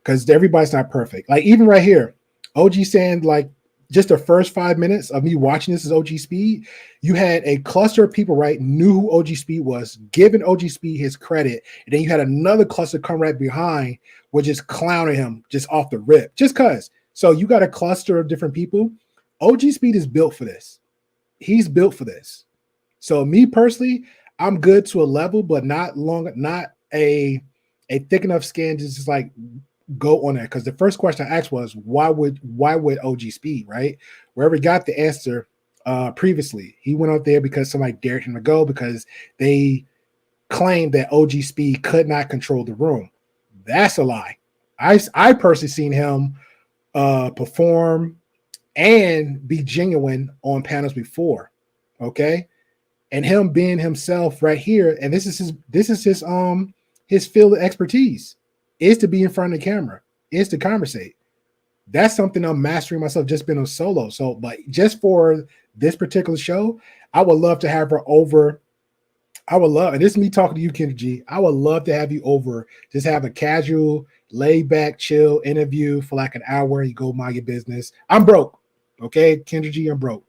Speaker 2: because everybody's not perfect. Like even right here, OG saying like just the first 5 minutes of me watching this as OG Speed, you had a cluster of people, right, knew who OG Speed was, giving OG Speed his credit, and then you had another cluster come right behind, which is clowning him just off the rip, just cause. So you got a cluster of different people. OG Speed is built for this. He's built for this. So me personally, I'm good to a level, but not a thick enough skin to just like go on there. Because the first question I asked was why would OG Speed, right? Wherever he got the answer previously, he went out there because somebody dared him to go because they claimed that OG Speed could not control the room. That's a lie. I personally seen him perform and be genuine on panels before, okay? And him being himself right here, and this is his field of expertise is to be in front of the camera, is to conversate. That's something I'm mastering myself, just being on solo. So, but just for this particular show, I would love to have her over. I would love, and this is me talking to you, Kendra G. I would love to have you over, just have a casual, laid back, chill interview for like an hour. You go mind your business. I'm broke. Okay, Kendra G, I'm broke.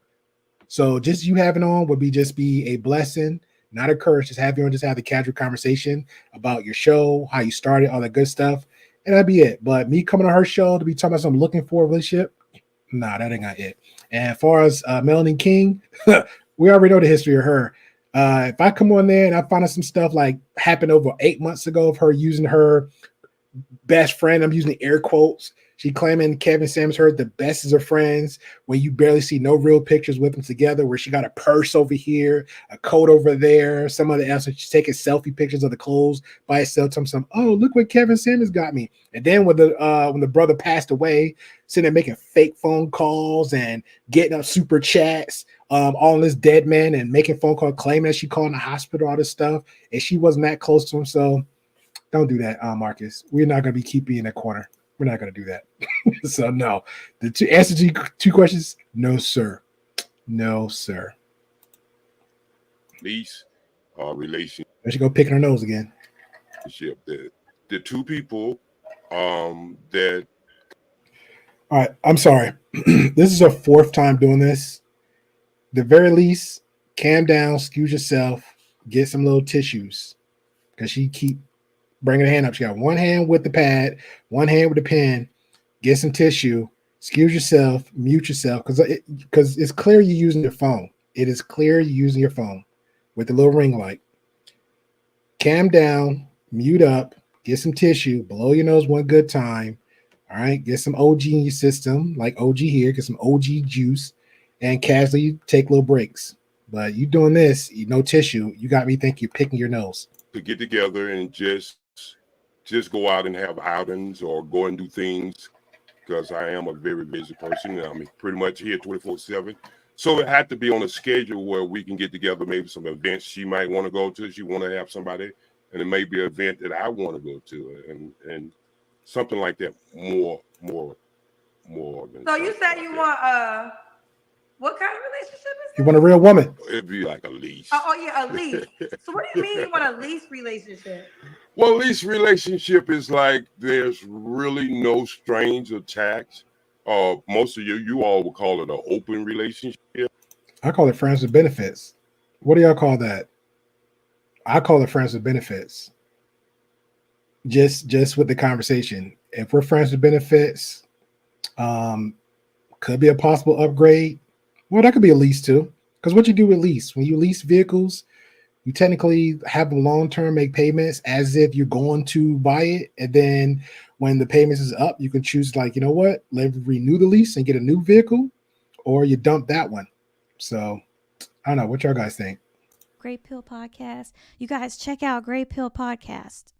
Speaker 2: So just you having on would be a blessing, not a curse. Just have you on, just have the casual conversation about your show, how you started, all that good stuff. and that'd be it. But me coming on her show to be talking about something looking for a relationship, nah, that ain't got it. And as far as Melanie King, we already know the history of her. If I come on there and I find out some stuff like happened over 8 months ago of her using her best friend, I'm using air quotes. She claiming Kevin Samuels her the best as her friends, where you barely see no real pictures with them together, where she got a purse over here, a coat over there, some other else. She's taking selfie pictures of the clothes by herself. Some, oh, look what Kevin Samuels got me. And then when the brother passed away, sitting there making fake phone calls and getting up super chats, all this dead man and making phone call, claiming that she called in the hospital, all this stuff, and she wasn't that close to him. So don't do that, Marcus. We're not going to be keeping you in that corner. We're not going to do that. So no. The answer to two questions, no, sir. No, sir.
Speaker 4: Lease relationship.
Speaker 2: There she go picking her nose again.
Speaker 4: The two people that.
Speaker 2: All right, I'm sorry. This is her fourth time doing this. The very least, calm down, excuse yourself, get some little tissues, because she keep bringing her hand up. She got one hand with the pad, one hand with the pen. Get some tissue, excuse yourself, mute yourself, because it's clear you're using your phone. It is clear you're using your phone with the little ring light. Calm down, mute up, get some tissue, blow your nose one good time. All right, get some OG in your system, like OG here, get some OG juice, and casually take little breaks. But you doing this, no tissue, you got me thinking you're picking your nose.
Speaker 4: To get together and just go out and have outings or go and do things, because I am a very busy person and I'm pretty much here 24/7. So it had to be on a schedule where we can get together, maybe some events she might want to go to. She want to have somebody, and it may be an event that I want to go to, and something like that. More than.
Speaker 6: So you said you want what kind of relationship is it?
Speaker 2: You want a real woman?
Speaker 4: It'd be like a lease.
Speaker 6: Oh yeah, a lease. So what do you mean you want a lease relationship?
Speaker 4: Well, lease relationship is like there's really no strings attached. Most of you all would call it an open relationship.
Speaker 2: I call it friends with benefits. What do y'all call that? I call it friends with benefits. Just with the conversation. If we're friends with benefits, could be a possible upgrade. Well, that could be a lease too. Because what you do with lease, when you lease vehicles, you technically have them long-term, make payments as if you're going to buy it. And then when the payments is up, you can choose like, you know what, let me renew the lease and get a new vehicle, or you dump that one. So I don't know. What y'all guys think?
Speaker 8: Great Pill Podcast. You guys check out Great Pill Podcast.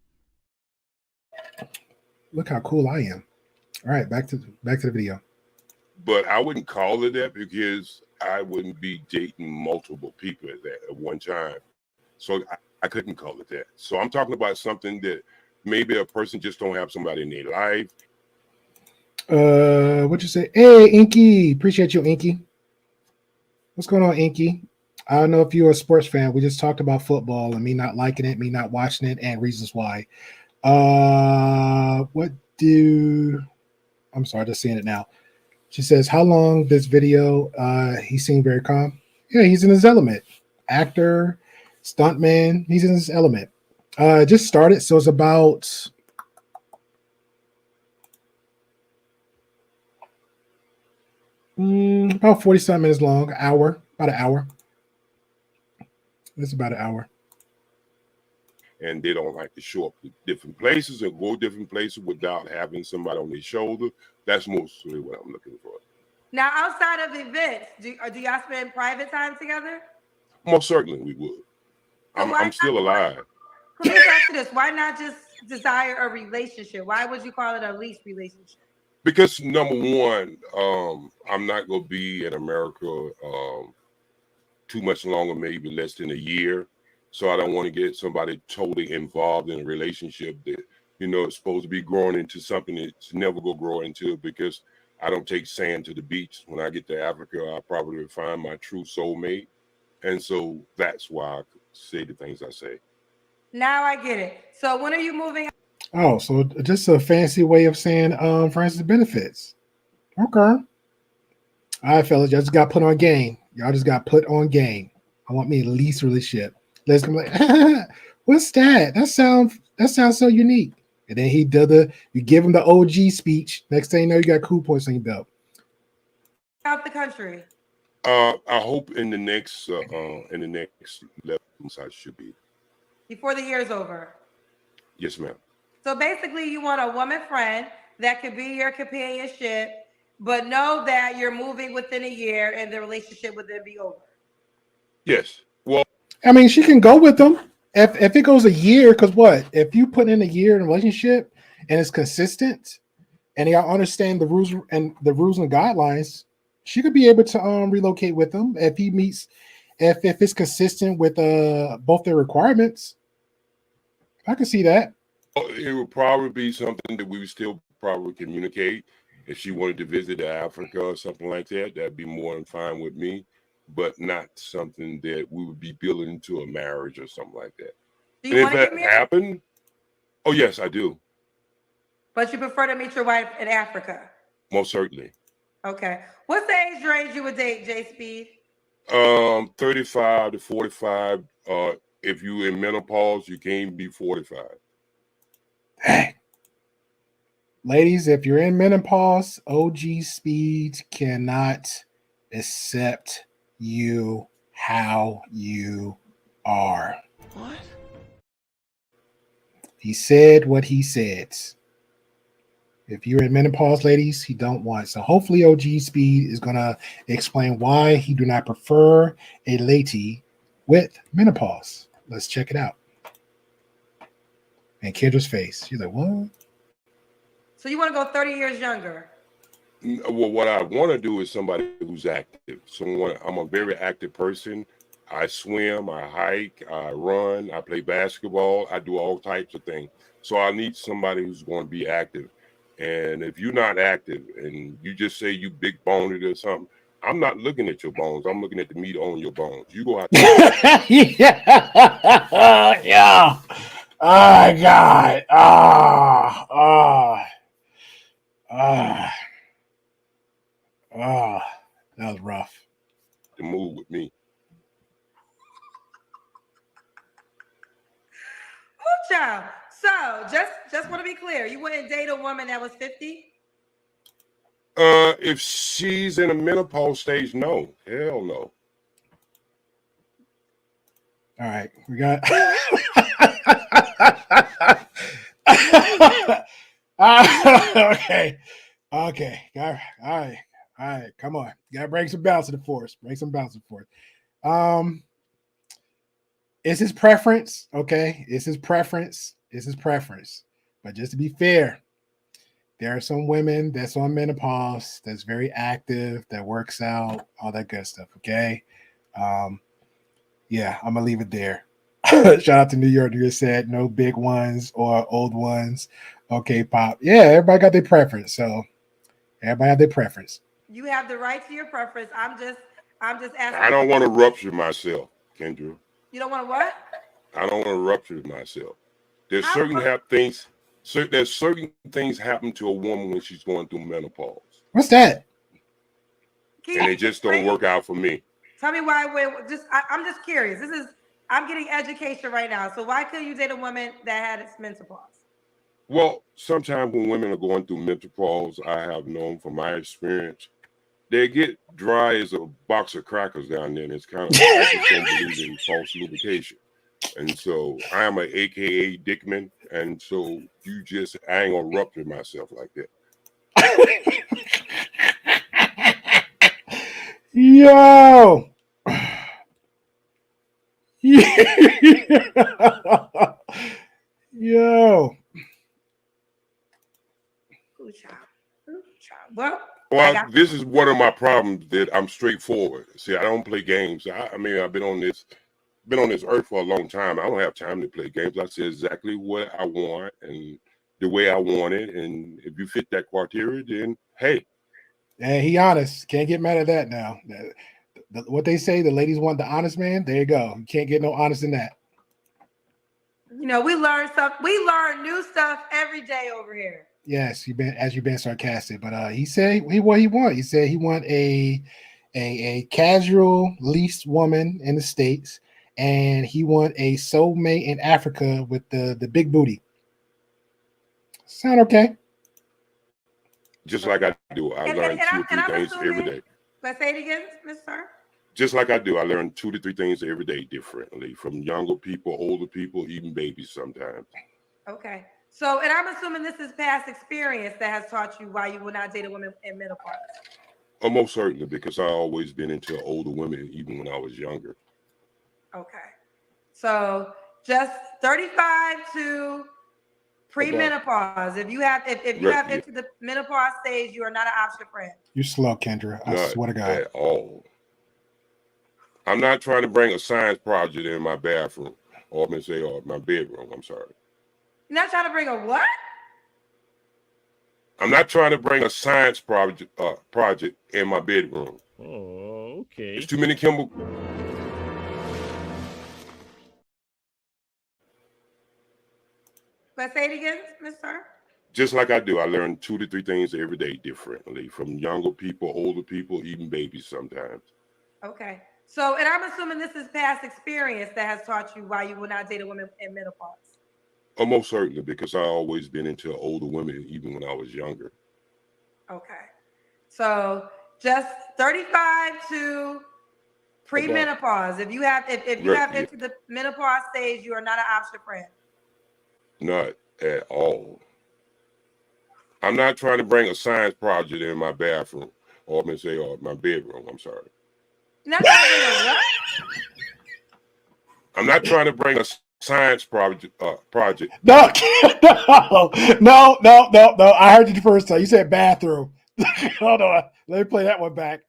Speaker 2: Look how cool I am. All right, back to the video.
Speaker 4: But I wouldn't call it that because I wouldn't be dating multiple people at one time. So I couldn't call it that. So I'm talking about something that maybe a person just don't have somebody in their life.
Speaker 2: What you say? Hey, Inky. Appreciate you, Inky. What's going on, Inky? I don't know if you're a sports fan. We just talked about football and me not liking it, me not watching it, and reasons why. I'm sorry, just seeing it now. She says, how long this video? He seemed very calm. Yeah, he's in his element. Actor, stuntman, he's in his element. Just started, so it's about about 40-something minutes long, about an hour. It's about an hour.
Speaker 4: And they don't like to show up to different places or go different places without having somebody on their shoulder. That's mostly what I'm looking for.
Speaker 6: Now, outside of events, do y'all spend private time together?
Speaker 4: Most certainly we would. I'm still alive.
Speaker 6: Let me ask you this. Why not just desire a relationship? Why would you call it a lease relationship?
Speaker 4: Because number one, I'm not going to be in America too much longer, maybe less than a year. So I don't want to get somebody totally involved in a relationship that, it's supposed to be growing into something it's never going to grow into, because I don't take sand to the beach. When I get to Africa, I probably will find my true soulmate. And so that's why I say the things I say.
Speaker 6: Now I get it. So when are you moving?
Speaker 2: Oh, so just a fancy way of saying friends with benefits. Okay. All right, fellas, y'all just got put on game. Y'all just got put on game. I want me a lease relationship. Let's come like, what's that? That sounds so unique. And then you give him the OG speech. Next thing you know, you got cool points on your belt.
Speaker 6: Out the country.
Speaker 4: I hope in the next 11 months I should be.
Speaker 6: Before the year's over.
Speaker 4: Yes, ma'am.
Speaker 6: So basically, you want a woman friend that could be your companionship, but know that you're moving within a year and the relationship would then be over.
Speaker 4: Yes. Well,
Speaker 2: I mean, she can go with them if it goes a year. Because what if you put in a year in a relationship and it's consistent, and y'all understand the rules and guidelines? She could be able to relocate with him if he meets, if it's consistent with both their requirements. I can see that.
Speaker 4: it would probably be something that we would still probably communicate. If she wanted to visit Africa or something like that, that'd be more than fine with me, but not something that we would be building into a marriage or something like that.
Speaker 6: Do
Speaker 4: And
Speaker 6: you
Speaker 4: if
Speaker 6: want to get
Speaker 4: that
Speaker 6: married?
Speaker 4: happened, oh yes, I do.
Speaker 6: But you prefer to meet your wife in Africa?
Speaker 4: Most certainly.
Speaker 6: Okay. What's the age range you would date, J Speed?
Speaker 4: 35 to 45. If you in menopause, you can't be 45.
Speaker 2: Hey. Ladies, if you're in menopause, OG Speed cannot accept you how you are.
Speaker 1: What?
Speaker 2: He said what he said. If you're in menopause, ladies, he don't want. So hopefully OG Speed is going to explain why he do not prefer a lady with menopause. Let's check it out. And Kendra's face. She's like, what?
Speaker 6: So you want to go 30 years younger?
Speaker 4: Well, what I want to do is somebody who's active. I'm a very active person. I swim, I hike, I run, I play basketball, I do all types of things. So I need somebody who's going to be active. And if you're not active and you just say you big boned or something, I'm not looking at your bones. I'm looking at the meat on your bones. You go out there.
Speaker 2: Yeah. Yeah. Oh, God. That was rough.
Speaker 4: To move with me.
Speaker 6: Oh, child. So just want to be clear. You wouldn't date a woman that was 50?
Speaker 4: If she's in a menopause stage, no. Hell no.
Speaker 2: All right. We got okay. All right. Come on. You gotta bring some balance to the force. It's his preference. Okay. It's his preference. But just to be fair, there are some women that's on menopause that's very active, that works out, all that good stuff. Okay. Yeah, I'm gonna leave it there. Shout out to New York. You said no big ones or old ones. Okay, Pop. Yeah, everybody got their preference. So everybody have their preference.
Speaker 6: You have the right to your preference. I'm just asking.
Speaker 4: I don't want to rupture myself, Kendra.
Speaker 6: You don't want to what?
Speaker 4: I don't want to rupture myself. There's certain things happen to a woman when she's going through menopause.
Speaker 2: What's that?
Speaker 4: And it just don't work out for me.
Speaker 6: Tell me why. I'm just curious. I'm getting education right now. So why couldn't you date a woman that had its menopause?
Speaker 4: Well, sometimes when women are going through menopause, I have known from my experience, they get dry as a box of crackers down there. And it's kind of, I just don't believe in false lubrication. And so I am an AKA Dickman. And so I ain't gonna rupture myself like that.
Speaker 2: Yo. Yo.
Speaker 4: Well, this is one of my problems, that I'm straightforward. See, I don't play games. I mean, I've been on this earth for a long time. I don't have time to play games. I say exactly what I want and the way I want it. And if you fit that criteria, then hey.
Speaker 2: And he honest. Can't get mad at that now. What they say, the ladies want the honest man. There you go. You can't get no honest in that.
Speaker 6: You know, we learn new stuff every day over here.
Speaker 2: Yes, you've been sarcastic, but he said what he want. He said he want a casual leased woman in the States, and he want a soulmate in Africa with the big booty. Sound okay?
Speaker 4: Just like I do. I learn 2 or 3 things every day.
Speaker 6: Let's say it again, Mr.
Speaker 4: Just like I do. I learn 2 to 3 things every day differently from younger people, older people, even babies sometimes.
Speaker 6: Okay. So, and I'm assuming this is past experience that has taught you why you will not date a woman in menopause.
Speaker 4: Most certainly, because I always been into older women, even when I was younger.
Speaker 6: Okay. So just 35 to pre-menopause. If you have entered the menopause stage, you are not an option friend.
Speaker 2: You slow, Kendra. I
Speaker 4: Not
Speaker 2: swear to God.
Speaker 4: at all. I'm not trying to bring a science project in my bathroom or my bedroom. I'm sorry.
Speaker 6: You're not trying to bring a what?
Speaker 4: I'm not trying to bring a science project in my bedroom.
Speaker 5: Oh, okay.
Speaker 4: There's too many chemicals.
Speaker 6: Let's say it again, Mr.
Speaker 4: Just like I do. I learn 2 to 3 things every day differently from younger people, older people, even babies sometimes.
Speaker 6: Okay. So, and I'm assuming this is past experience that has taught you why you will not date a woman in menopause.
Speaker 4: Most certainly, because I always been into older women, even when I was younger.
Speaker 6: Okay. So just 35 to pre-menopause. If you have entered the menopause stage, you are not an option friend.
Speaker 4: Not at all. I'm not trying to bring a science project in my bathroom or my bedroom. I'm sorry.
Speaker 6: You're not trying to bring a what?
Speaker 4: I'm not trying to bring a science project.
Speaker 2: No, no. I heard you the first time. You said bathroom. Hold on. Let me play that one back.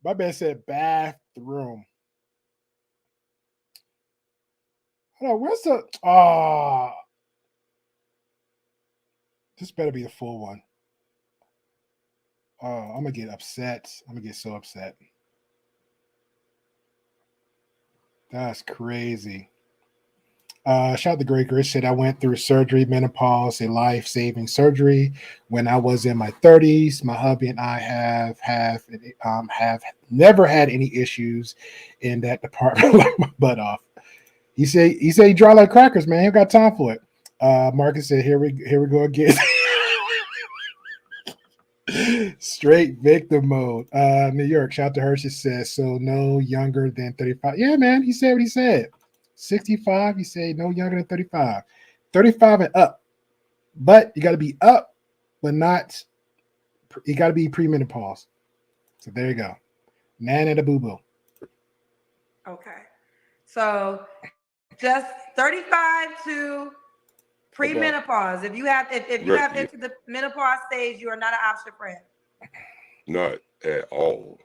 Speaker 2: My man said bathroom. Hold on. Where's the? This better be the full one. Oh, I'm gonna get upset. I'm gonna get so upset. That's crazy. Shout out to Great Grit said I went through surgery, menopause, a life-saving surgery when I was in my 30s. My hubby and I have never had any issues in that department. Like my butt off. He said he dry like crackers, man. He ain't got time for it. Marcus said, here we go again. Straight victim mode. New York, shout out to Hershey says, so no younger than 35. Yeah, man. He said what he said. 65, he said no younger than 35. 35 and up. But you got to be up, but not, you got to be pre-menopause. So there you go. Nana the boo-boo.
Speaker 6: Okay. So just 35 to pre-menopause. If you have entered the menopause stage, you are not an option friend.
Speaker 4: Not at all.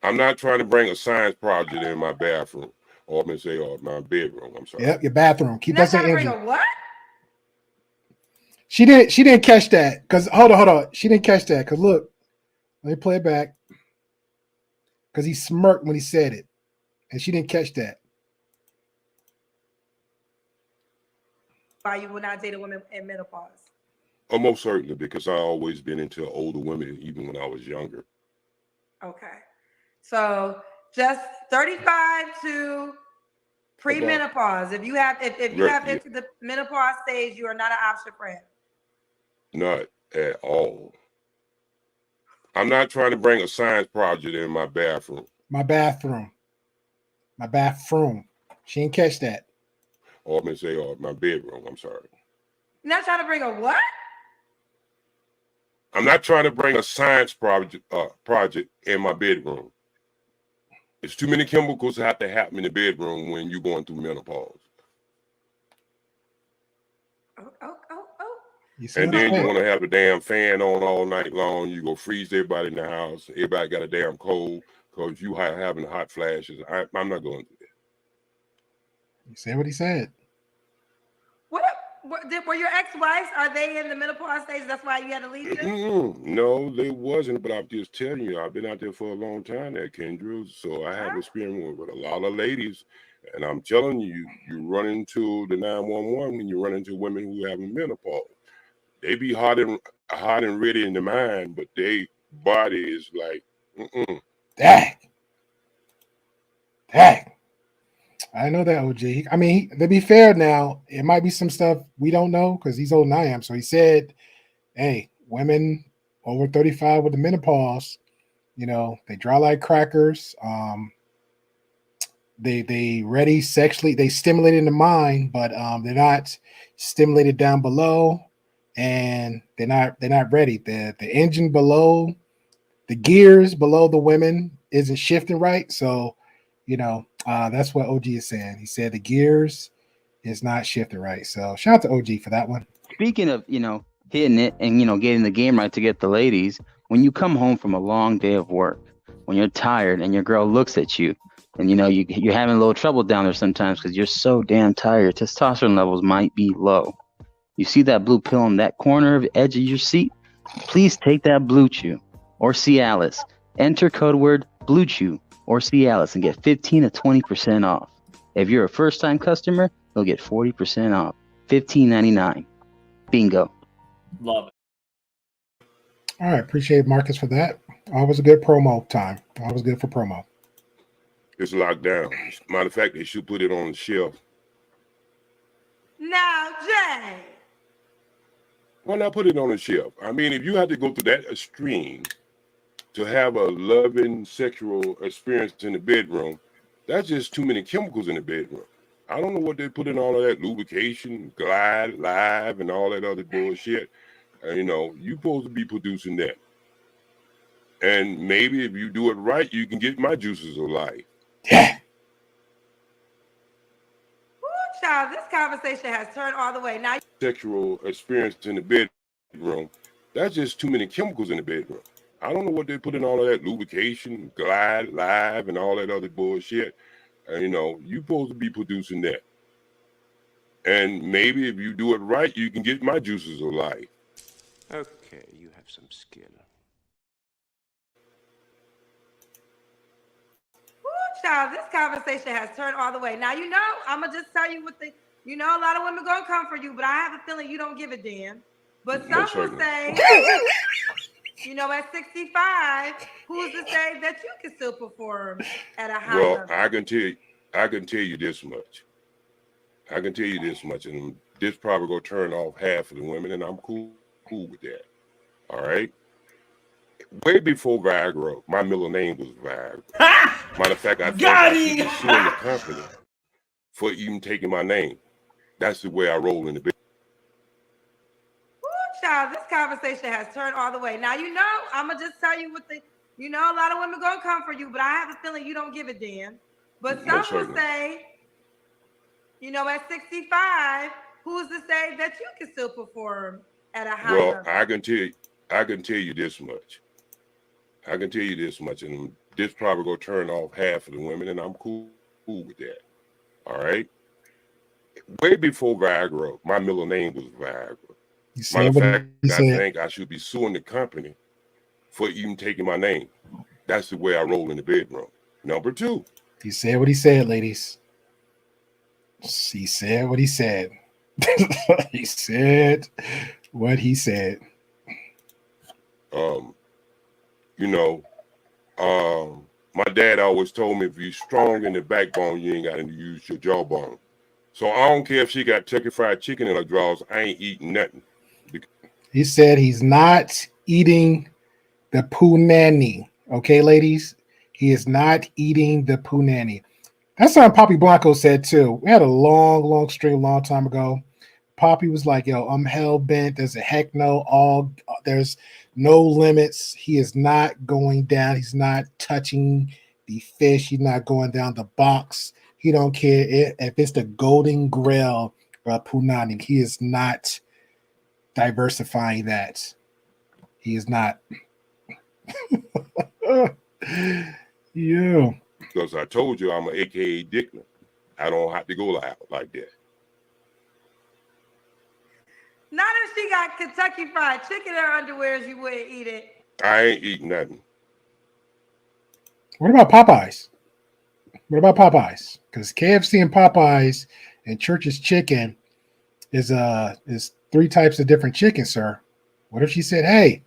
Speaker 4: I'm not trying to bring a science project in my bathroom or my bedroom. I'm sorry.
Speaker 2: Yep, your bathroom. Keep
Speaker 6: You're
Speaker 2: that
Speaker 6: not
Speaker 2: same
Speaker 6: trying to
Speaker 2: energy.
Speaker 6: bring a what?
Speaker 2: She didn't catch that because hold on. She didn't catch that because look, let me play it back. Because he smirked when he said it, and she didn't catch that.
Speaker 6: Why you will not date a woman in menopause?
Speaker 4: Most certainly, because I always been into older women, even when I was younger.
Speaker 6: Okay. So just 35 to pre-menopause. If you have entered the menopause stage, you are not an option friend.
Speaker 4: Not at all. I'm not trying to bring a science project in my bathroom.
Speaker 2: My bathroom. She didn't catch that.
Speaker 4: Or my bedroom. I'm sorry.
Speaker 6: You're not trying to bring a what?
Speaker 4: I'm not trying to bring a science project in my bedroom. It's too many chemicals that have to happen in the bedroom when you're going through menopause.
Speaker 6: Oh.
Speaker 4: And then you want to have the damn fan on all night long. You go freeze everybody in the house. Everybody got a damn cold because you having hot flashes. I'm not going to do that.
Speaker 2: You said what he said.
Speaker 6: Were your ex-wives, are they in the menopause stage? That's why you had to leave them?
Speaker 4: No, they wasn't. But I'm just telling you, I've been out there for a long time there, Kendra. So I have experience with a lot of ladies. And I'm telling you, you run into the 911 when you run into women who have menopause. They be hot and ready in the mind, but they body is like,
Speaker 2: Dang. I I know that OG. I mean, to be fair now, it might be some stuff we don't know because he's older than I am. So he said, hey, women over 35 with the menopause, they draw like crackers. They ready sexually, they stimulate in the mind, but they're not stimulated down below, and they're not ready. The engine below, the gears below the women isn't shifting right. So, that's what OG is saying. He said the gears is not shifting right. So shout out to OG for that one.
Speaker 9: Speaking of, hitting it and, getting the game right to get the ladies, when you come home from a long day of work, when you're tired and your girl looks at you and, you're having a little trouble down there sometimes because you're so damn tired, testosterone levels might be low. You see that blue pill in that corner of the edge of your seat? Please take that Blue Chew or Cialis. Enter code word Blue Chew or Cialis and get 15 to 20% off. If you're a first-time customer, you'll get 40% off. $15.99. Bingo.
Speaker 5: Love it.
Speaker 2: All right, appreciate Marcus for that. Always a good promo time. Always good for promo.
Speaker 4: It's locked down. Matter of fact, they should put it on the shelf.
Speaker 6: Now, Jay.
Speaker 4: Why not put it on the shelf? I mean, if you have to go through that extreme to have a loving sexual experience in the bedroom, that's just too many chemicals in the bedroom. I don't know what they put in all of that lubrication, glide, live, and all that other bullshit. You're supposed to be producing that. And maybe if you do it right, you can get my juices of life.
Speaker 2: Yeah.
Speaker 6: Woo, child, this conversation has turned all the way. Now,
Speaker 4: Sexual experience in the bedroom, that's just too many chemicals in the bedroom. I don't know what they put in all of that lubrication, glide, live, and all that other bullshit. You're supposed to be producing that. And maybe if you do it right, you can get my juices of life.
Speaker 10: Okay, you have some skill.
Speaker 6: woo, child, this conversation has turned all the way. Now, I'm going to just tell you a lot of women going to come for you, but I have a feeling you don't give a damn. But some
Speaker 4: Most
Speaker 6: will
Speaker 4: certainly.
Speaker 6: say, at 65, who's to say that you can still perform at a high
Speaker 4: Well,
Speaker 6: level?
Speaker 4: I can tell you this much. And this probably gonna turn off half of the women, and I'm cool with that. All right. Way before Viagra, my middle name was Viagra. Matter of fact, I think I should be suing the company for even taking my name. That's the way I roll in the business.
Speaker 6: Woo, child, this conversation has turned all the way. Now, I'm going to just tell you a lot of women going to come for you, but I have a feeling you don't give a damn. But some
Speaker 4: Most
Speaker 6: will
Speaker 4: certainly.
Speaker 6: say, at 65, who's to say that you can still perform at a high
Speaker 4: Well,
Speaker 6: level?
Speaker 4: I can tell you this much. And this probably gonna turn off half of the women, and I'm cool with that. All right. Way before Viagra, my middle name was Viagra.
Speaker 2: You
Speaker 4: Matter
Speaker 2: said
Speaker 4: of
Speaker 2: what
Speaker 4: fact,
Speaker 2: he
Speaker 4: I
Speaker 2: said.
Speaker 4: think I should be suing the company for even taking my name. That's the way I roll in the bedroom. Number two.
Speaker 2: He said what he said, ladies. He said what he said. He said what he said.
Speaker 4: My dad always told me if you're strong in the backbone, you ain't got to use your jawbone. So I don't care if she got Kentucky Fried Chicken in her drawers. I ain't eating nothing.
Speaker 2: He said he's not eating the punani. Okay, ladies? He is not eating the punani. That's something Poppy Blanco said too. We had a long stream a long time ago. Poppy was like, yo, I'm hell bent. There's a heck no. There's no limits. He is not going down. He's not touching the fish. He's not going down the box. He don't care if it's the golden grill punani. He is not diversifying that. He is not. Yeah.
Speaker 4: Because I told you I'm an AKA Dickman. I don't have to go out like that.
Speaker 6: Not if she got Kentucky Fried Chicken in her underwears, you wouldn't eat it.
Speaker 4: I ain't eating nothing.
Speaker 2: What about Popeyes? Because KFC and Popeyes and Church's Chicken is 3 types of different chicken, sir. What if she said, hey,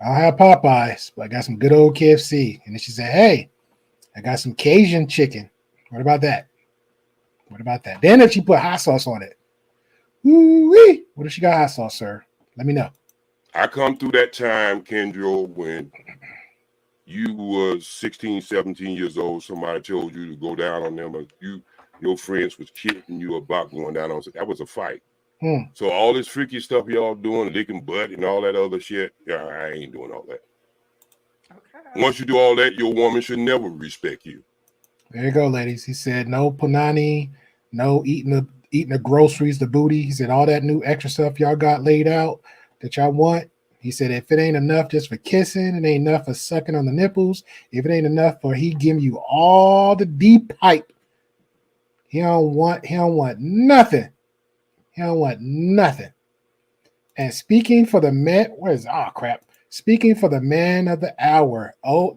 Speaker 2: I'll have Popeyes, but I got some good old KFC. And then she said, hey, I got some Cajun chicken. What about that? What about that? Then if she put hot sauce on it, woo-wee. What if she got hot sauce, sir? Let me know.
Speaker 4: I come through that time, Kendra, when you was 16, 17 years old. Somebody told you to go down on them. Your friends was kidding you about going down on. That was a fight. So all this freaky stuff y'all doing, licking butt and all that other shit, yeah, I ain't doing all that. Okay. Once you do all that, your woman should never respect you.
Speaker 2: There you go, ladies. He said no punani, no eating the groceries, the booty. He said all that new extra stuff y'all got laid out that y'all want. He said if it ain't enough just for kissing, it ain't enough for sucking on the nipples. If it ain't enough for he giving you all the deep pipe, he don't want nothing. He don't want nothing. And speaking for the man, Speaking for the man of the hour,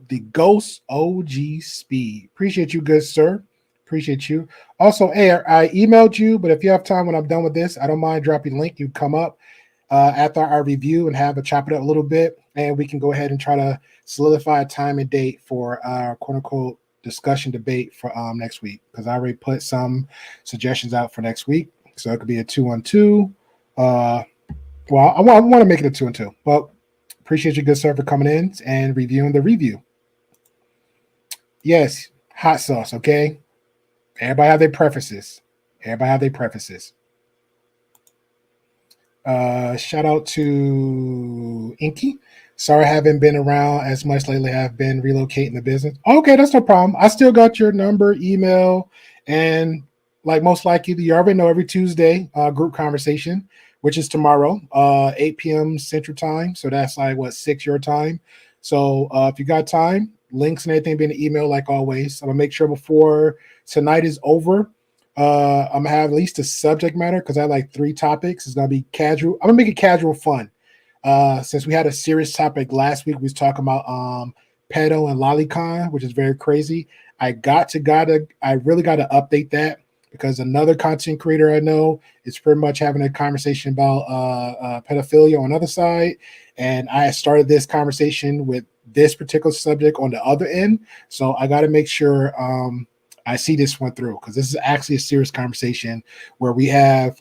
Speaker 2: the Ghost OG Speed. Appreciate you, good sir. Appreciate you. Also, I emailed you, but if you have time when I'm done with this, I don't mind dropping a link. You come up after our review and have a chop it up a little bit, and we can go ahead and try to solidify a time and date for our quote unquote discussion debate for next week, because I already put some suggestions out for next week. So it could be a 2-on-2. Well, I want to make it a 2-on-2, but appreciate you, good sir, for coming in and reviewing the review. Yes, hot sauce, okay? Everybody have their preferences. Shout out to Inky. Sorry I haven't been around as much lately. I've been relocating the business. Okay, that's no problem. I still got your number, email, and like most likely, you already know every Tuesday, group conversation, which is tomorrow, 8 p.m. Central Time. So that's like, 6 your time. So if you got time, links and everything be in the email like always. I'm going to make sure before tonight is over, I'm going to have at least a subject matter because I have like 3 topics. It's going to be casual. I'm going to make it casual fun. Since we had a serious topic last week, we was talking about pedo and lolicon, which is very crazy. I really got to update that, because another content creator I know is pretty much having a conversation about pedophilia on the other side. And I started this conversation with this particular subject on the other end. So I got to make sure I see this one through, because this is actually a serious conversation where we have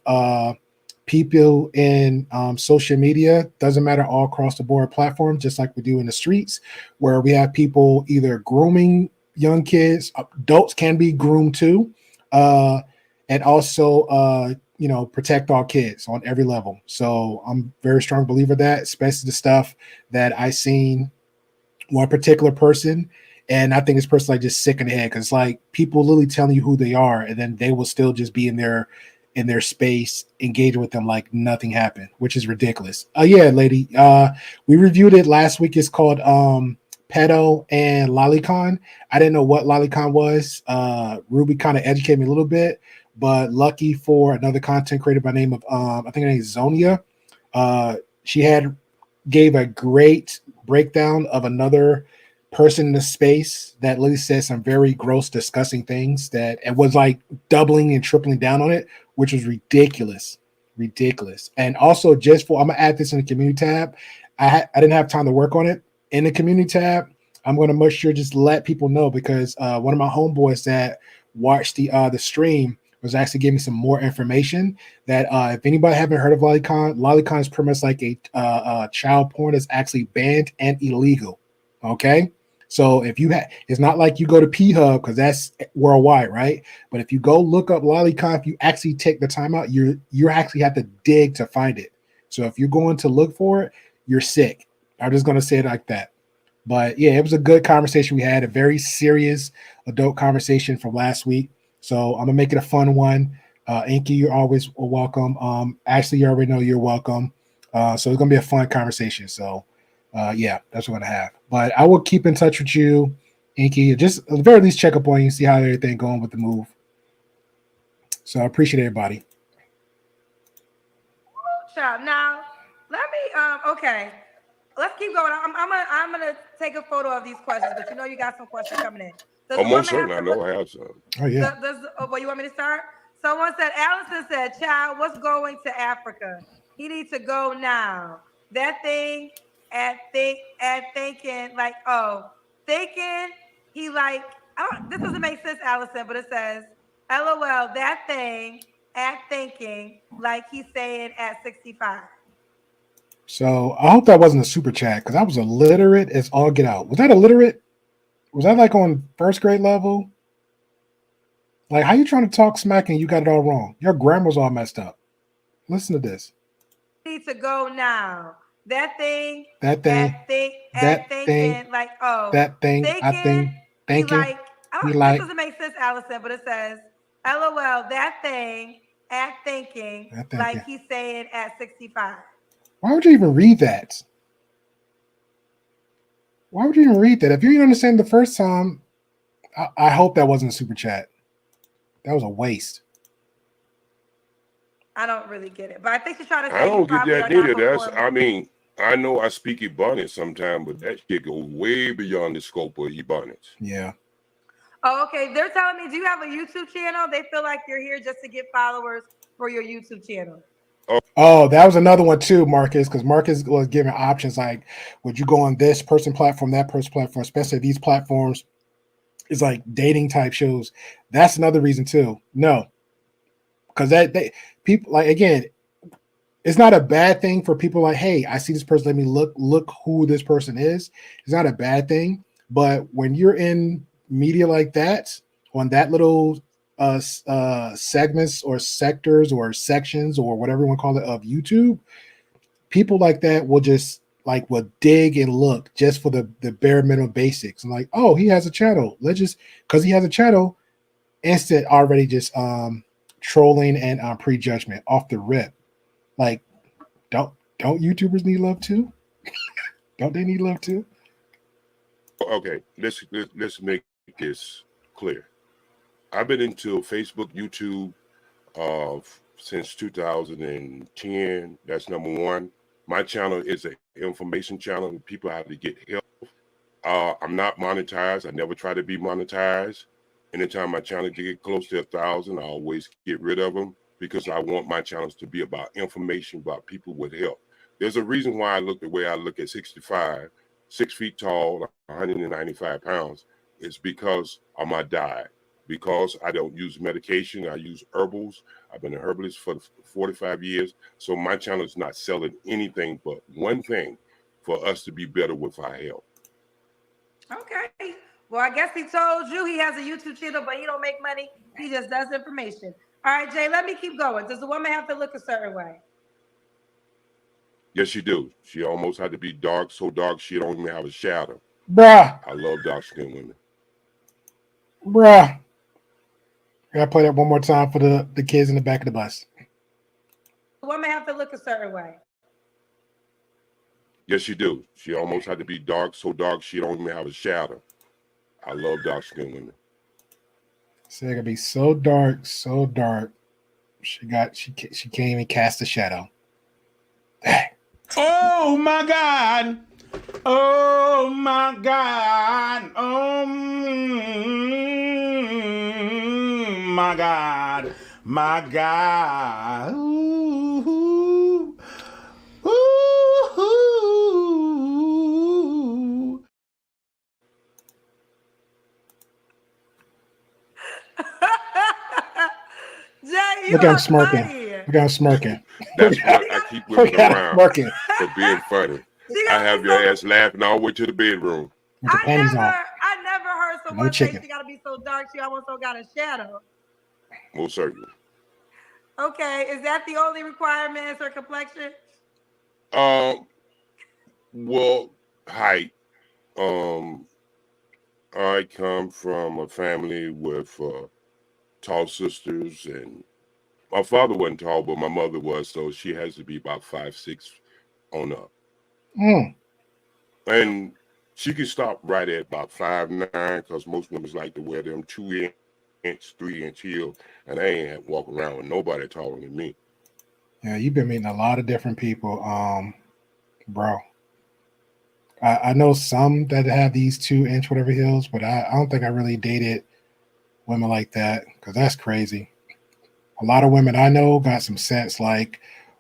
Speaker 2: people in social media, doesn't matter, all across the board platforms, just like we do in the streets, where we have people either grooming young kids, adults can be groomed too, and also protect all kids on every level. So I'm a very strong believer of that, especially the stuff that I seen one particular person, and I think this person like just sick in the head, because like people literally telling you who they are, and then they will still just be in their space engaging with them like nothing happened, which is ridiculous. Yeah, lady, we reviewed it last week. It's called pedo and lolicon. I didn't know what lolicon was. Ruby kind of educated me a little bit, but lucky for another content creator by the name of I think her name is Zonia. She gave a great breakdown of another person in the space that literally said some very gross, disgusting things that it was like doubling and tripling down on it, which was ridiculous. And also, I'm gonna add this in the community tab. I didn't have time to work on it. In the community tab, I'm gonna make sure just let people know, because one of my homeboys that watched the stream was actually giving me some more information that if anybody haven't heard of lolicon is pretty much like a child porn that's actually banned and illegal. Okay, so if it's not like you go to P-Hub, because that's worldwide, right? But if you go look up lolicon, if you actually take the time out, you actually have to dig to find it. So if you're going to look for it, you're sick. I'm just gonna say it like that. But yeah, it was a good conversation we had, a very serious adult conversation from last week. So I'm gonna make it a fun one. Inky, you're always welcome. Ashley, you already know you're welcome. So it's gonna be a fun conversation. So yeah, that's what I'm gonna have. But I will keep in touch with you, Inky. Just at the very least check up on you, see how everything going with the move. So I appreciate everybody.
Speaker 6: Now, let me okay. Let's keep going. I'm gonna take a photo of these questions, but you got some questions coming in.
Speaker 4: Most certainly, I know I have some.
Speaker 2: Oh yeah.
Speaker 6: Well, you want me to start? Someone said, Allison said, "Child, what's going to Africa? He needs to go now. That thing at thinking like, thinking he like, this doesn't make sense, Allison, but it says LOL, that thing at thinking like he's saying at 65.
Speaker 2: So I hope that wasn't a super chat because I was illiterate as all get out. Was that illiterate? Was that like on first grade level? Like, how you trying to talk smack and you got it all wrong? Your grammar's all messed up. Listen to this.
Speaker 6: Need to go now. That thing.
Speaker 2: That thing.
Speaker 6: At thinking like
Speaker 2: That thing. I think. Thinking.
Speaker 6: Like this doesn't make sense, Allison, but it says, LOL, that thing at thinking like he's saying at 65.
Speaker 2: Why would you even read that? Why would you even read that? If you didn't understand the first time, I hope that wasn't a super chat. That was a waste.
Speaker 6: I don't really get it, but I think she's trying to say
Speaker 4: I don't get that neither. I know I speak Ebonics sometimes, but that shit goes way beyond the scope of Ebonics.
Speaker 2: Yeah.
Speaker 6: Oh, okay. They're telling me, do you have a YouTube channel? They feel like you're here just to get followers for your YouTube channel.
Speaker 2: Oh, that was another one too, Marcus, because Marcus was giving options like, would you go on this person platform, that person platform, especially these platforms? It's like dating type shows. That's another reason too. No, because they people like, again, it's not a bad thing for people like, hey, I see this person. Let me look who this person is. It's not a bad thing, but when you're in media like that, on that little segments or sectors or sections or whatever you want to call it of YouTube, people like that will just will dig and look just for the bare minimum basics. And like, oh, he has a channel. Let's just, because he has a channel, instant already just trolling and prejudgment off the rip. Like, don't YouTubers need love too? Don't they need love too?
Speaker 4: Okay, let's make this clear. I've been into Facebook, YouTube since 2010. That's number one. My channel is an information channel. People have to get help. I'm not monetized. I never try to be monetized. Anytime my channel get close to 1,000, I always get rid of them because I want my channels to be about information about people with help. There's a reason why I look the way I look at 65, 6 feet tall, 195 pounds. It's because of my diet. Because I don't use medication, I use herbals. I've been a herbalist for 45 years. So my channel is not selling anything but one thing: for us to be better with our health.
Speaker 6: Okay. Well, I guess he told you he has a YouTube channel, but he don't make money. He just does information. All right, Jay, let me keep going. Does the woman have to look a certain way?
Speaker 4: Yes, she do. She almost had to be dark, so dark she don't even have a shadow.
Speaker 2: Bruh.
Speaker 4: I love dark-skinned women.
Speaker 2: Bruh. I gotta play that one more time for the kids in the back of the bus.
Speaker 6: The woman have to look a certain way.
Speaker 4: Yes, she do. She almost had to be dark, so dark she don't even have a shadow. I love dark-skinned women.
Speaker 2: So it gotta be so dark, so dark. She can't even cast a shadow.
Speaker 3: Oh my God! Oh my God! Oh my God! My God! Ooh, ooh, ooh.
Speaker 6: Jay,
Speaker 2: Look at him smirking. Look at him smirking.
Speaker 4: That's what I keep looking around
Speaker 2: smirking.
Speaker 4: for being funny. I have your ass laughing all the way to the bedroom.
Speaker 2: With the panties on.
Speaker 6: I never heard someone say
Speaker 2: chicken.
Speaker 6: she gotta be so dark she almost don't got a shadow.
Speaker 4: Most certainly.
Speaker 6: Okay, is that the only requirement? Is her complexion?
Speaker 4: Well, height. I come from a family with tall sisters, and my father wasn't tall, but my mother was, so she has to be about 5'6" on up. And she can stop right at about 5'9", because most women like to wear them 2-inch, 3-inch heels, and I ain't walking around with nobody taller than me.
Speaker 2: Yeah, you've been meeting a lot of different people, bro. I know some that have these 2-inch whatever heels, but I don't think I really dated women like that, because that's crazy. A lot of women I know got some sense. Like,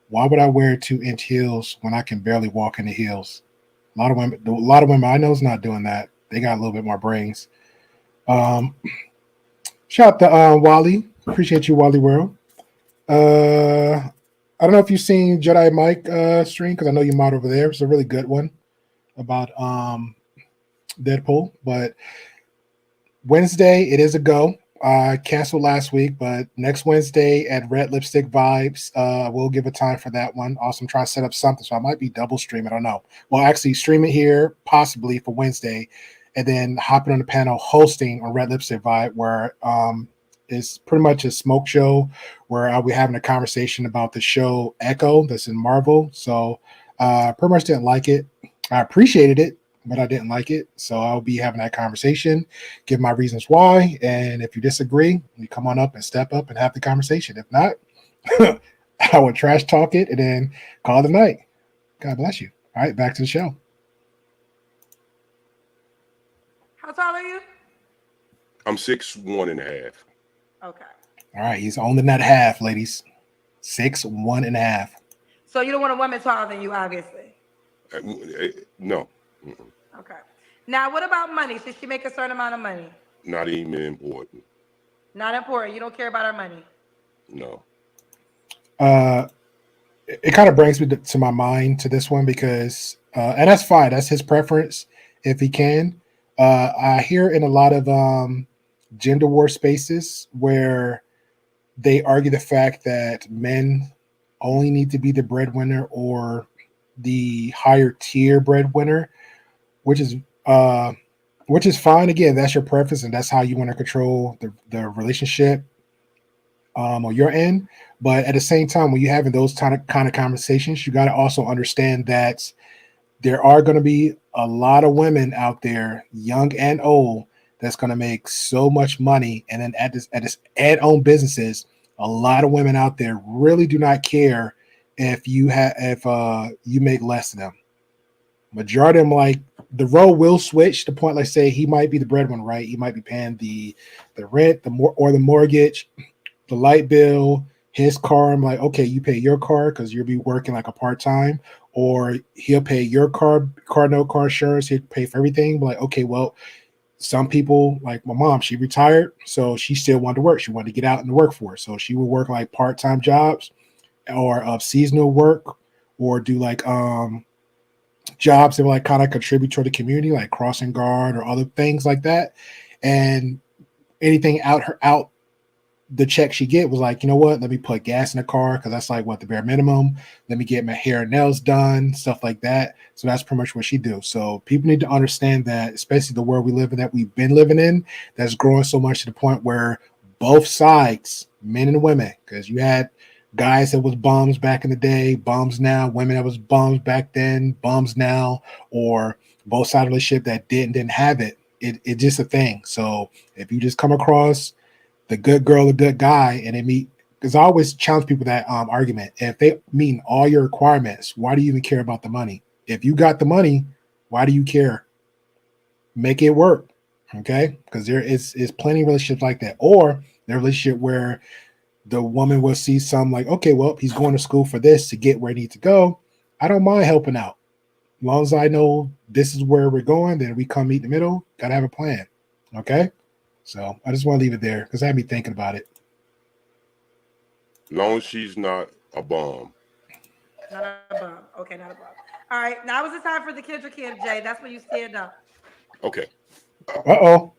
Speaker 2: why would I wear 2-inch heels when I can barely walk in the heels? A lot of women I know is not doing that. They got a little bit more brains. Shout out to Wally, Appreciate you, Wally World. I don't know if you've seen Jedi Mike stream because I know you mod over there. It's a really good one about Deadpool. But Wednesday, it is a go. I canceled last week, but next Wednesday at Red Lipstick Vibes, we'll give a time for that one. Also, I'm trying to set up something, so I might be double stream. I don't know. Well, actually, stream it here possibly for Wednesday, and then hopping on the panel hosting on Red Lipstick Vibe, where it's pretty much a smoke show where I'll be having a conversation about the show Echo that's in Marvel. So, pretty much didn't like it. I appreciated it, but I didn't like it. So I'll be having that conversation, give my reasons why. And if you disagree, you come on up and step up and have the conversation. If not, I would trash talk it and then call it a night. God bless you. All right, back to the show.
Speaker 6: How tall are you?
Speaker 4: I'm 6'1.5".
Speaker 6: Okay.
Speaker 2: All right, he's on the nut half, ladies. 6'1.5".
Speaker 6: So you don't want a woman taller than you, obviously.
Speaker 4: No.
Speaker 6: Okay. Now, what about money? Should she make a certain amount of money?
Speaker 4: Not even important.
Speaker 6: Not important. You don't care about her money.
Speaker 4: No.
Speaker 2: It kind of brings me to my mind to this one because, and that's fine. That's his preference if he can. I hear in a lot of gender war spaces where they argue the fact that men only need to be the breadwinner or the higher tier breadwinner, which is fine. Again, that's your preference and that's how you want to control the relationship on your end. But at the same time, when you're having those kind of conversations, you got to also understand that there are going to be a lot of women out there, young and old, that's going to make so much money, and then at this own businesses, a lot of women out there really do not care if you make less than them. Majority of them, like, the role will switch to the point, like, say he might be the breadwinner, right? He might be paying the rent, the mortgage, the light bill, his car. I'm like, okay, you pay your car because you'll be working like a part-time, or he'll pay your car note, car insurance, he'll pay for everything. But like, okay, well, some people, like my mom, she retired, so she still wanted to work. She wanted to get out in the workforce. So she would work like part-time jobs or seasonal work, or do like jobs that would like kind of contribute to the community, like crossing guard or other things like that. And anything out the check she get was like, you know what, let me put gas in the car because that's like what the bare minimum. Let me get my hair and nails done, stuff like that. So that's pretty much what she do. So people need to understand that, especially the world we live in, that we've been living in, that's growing so much to the point where both sides, men and women, because you had guys that was bums back in the day, bums now, women that was bums back then, bums now, or both sides of the relationship that didn't have it. It's just a thing. So if you just come across the good girl, the good guy, and they meet, because I always challenge people that argument. If they meet all your requirements, why do you even care about the money? If you got the money, why do you care? Make it work, okay? Because there is plenty of relationships like that, or the relationship where the woman will see some like, okay, well, he's going to school for this to get where he needs to go. I don't mind helping out. As long as I know this is where we're going, then we come meet in the middle. Got to have a plan, okay? So I just want to leave it there because I had me thinking about it.
Speaker 4: As long as she's not a bum.
Speaker 6: Not a bum. Okay, not a bum. All right, now is the time for the Kendra Kim, Jay. That's when you stand up.
Speaker 4: Okay.
Speaker 2: Uh-oh.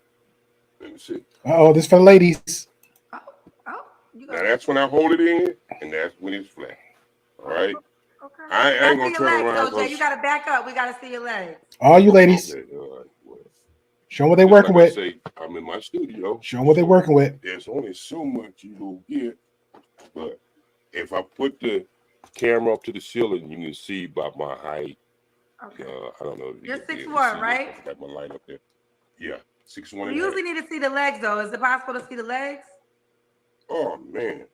Speaker 4: Let me see.
Speaker 2: Uh-oh, this for the ladies.
Speaker 4: Now that's when I hold it in, and that's when it's flat. All right?
Speaker 6: Okay.
Speaker 4: I ain't going to turn around.
Speaker 6: So, Jay, you got to back up. We got to see your legs.
Speaker 2: All you ladies.
Speaker 4: Okay, all right. Well,
Speaker 2: show them what they're working with.
Speaker 4: I'm in my studio.
Speaker 2: Show them what they're working with.
Speaker 4: There's only so much you will get, but if I put the camera up to the ceiling, you can see by my height.
Speaker 6: Okay.
Speaker 4: I don't know.
Speaker 6: You're 6'1", right?
Speaker 4: I got my light up there. Yeah, 6'1".
Speaker 6: You usually need to see the legs, though. Is it possible to see the legs?
Speaker 4: Oh man.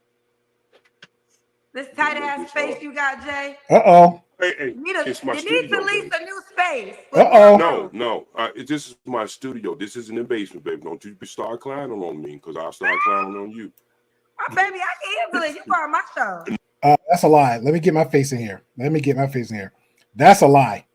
Speaker 6: This tight ass space you got, Jay.
Speaker 2: Uh-oh.
Speaker 4: Hey, it's my studio.
Speaker 6: You need to lease a new space.
Speaker 2: Uh-oh.
Speaker 4: No. This is my studio. This isn't the basement, baby. Don't you start clowning on me, because I'll start clowning on you.
Speaker 6: Oh, baby, I can handle it. You part of my show.
Speaker 2: That's a lie. Let me get my face in here. That's a lie.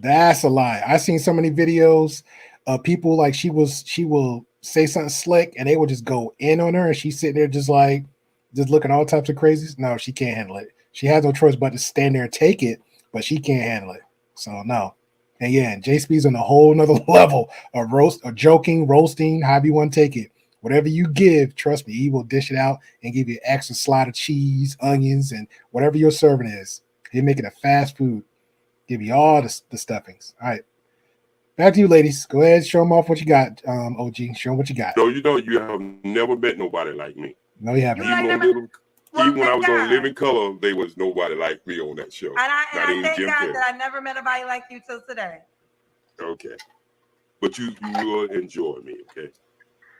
Speaker 2: I seen so many videos of people like she will say something slick, and they will just go in on her, and she's sitting there just looking all types of crazies. No, she can't handle it. She has no choice but to stand there and take it, but she can't handle it. So no. And yeah, and JSP's on a whole nother level of joking, roasting, however you want to take it. Whatever you give, trust me, he will dish it out and give you an extra slide of cheese, onions, and whatever your serving is. He'll make it a fast food. Give you all the stuffings. All right. Back to you, ladies. Go ahead, show them off what you got, OG. Show them what you got.
Speaker 4: So you have never met nobody like me.
Speaker 2: No, you haven't.
Speaker 4: Even when I was on Living Color, there was nobody like me on that show.
Speaker 6: And I thank God that I never met anybody like you till today.
Speaker 4: Okay. But you will enjoy me, okay?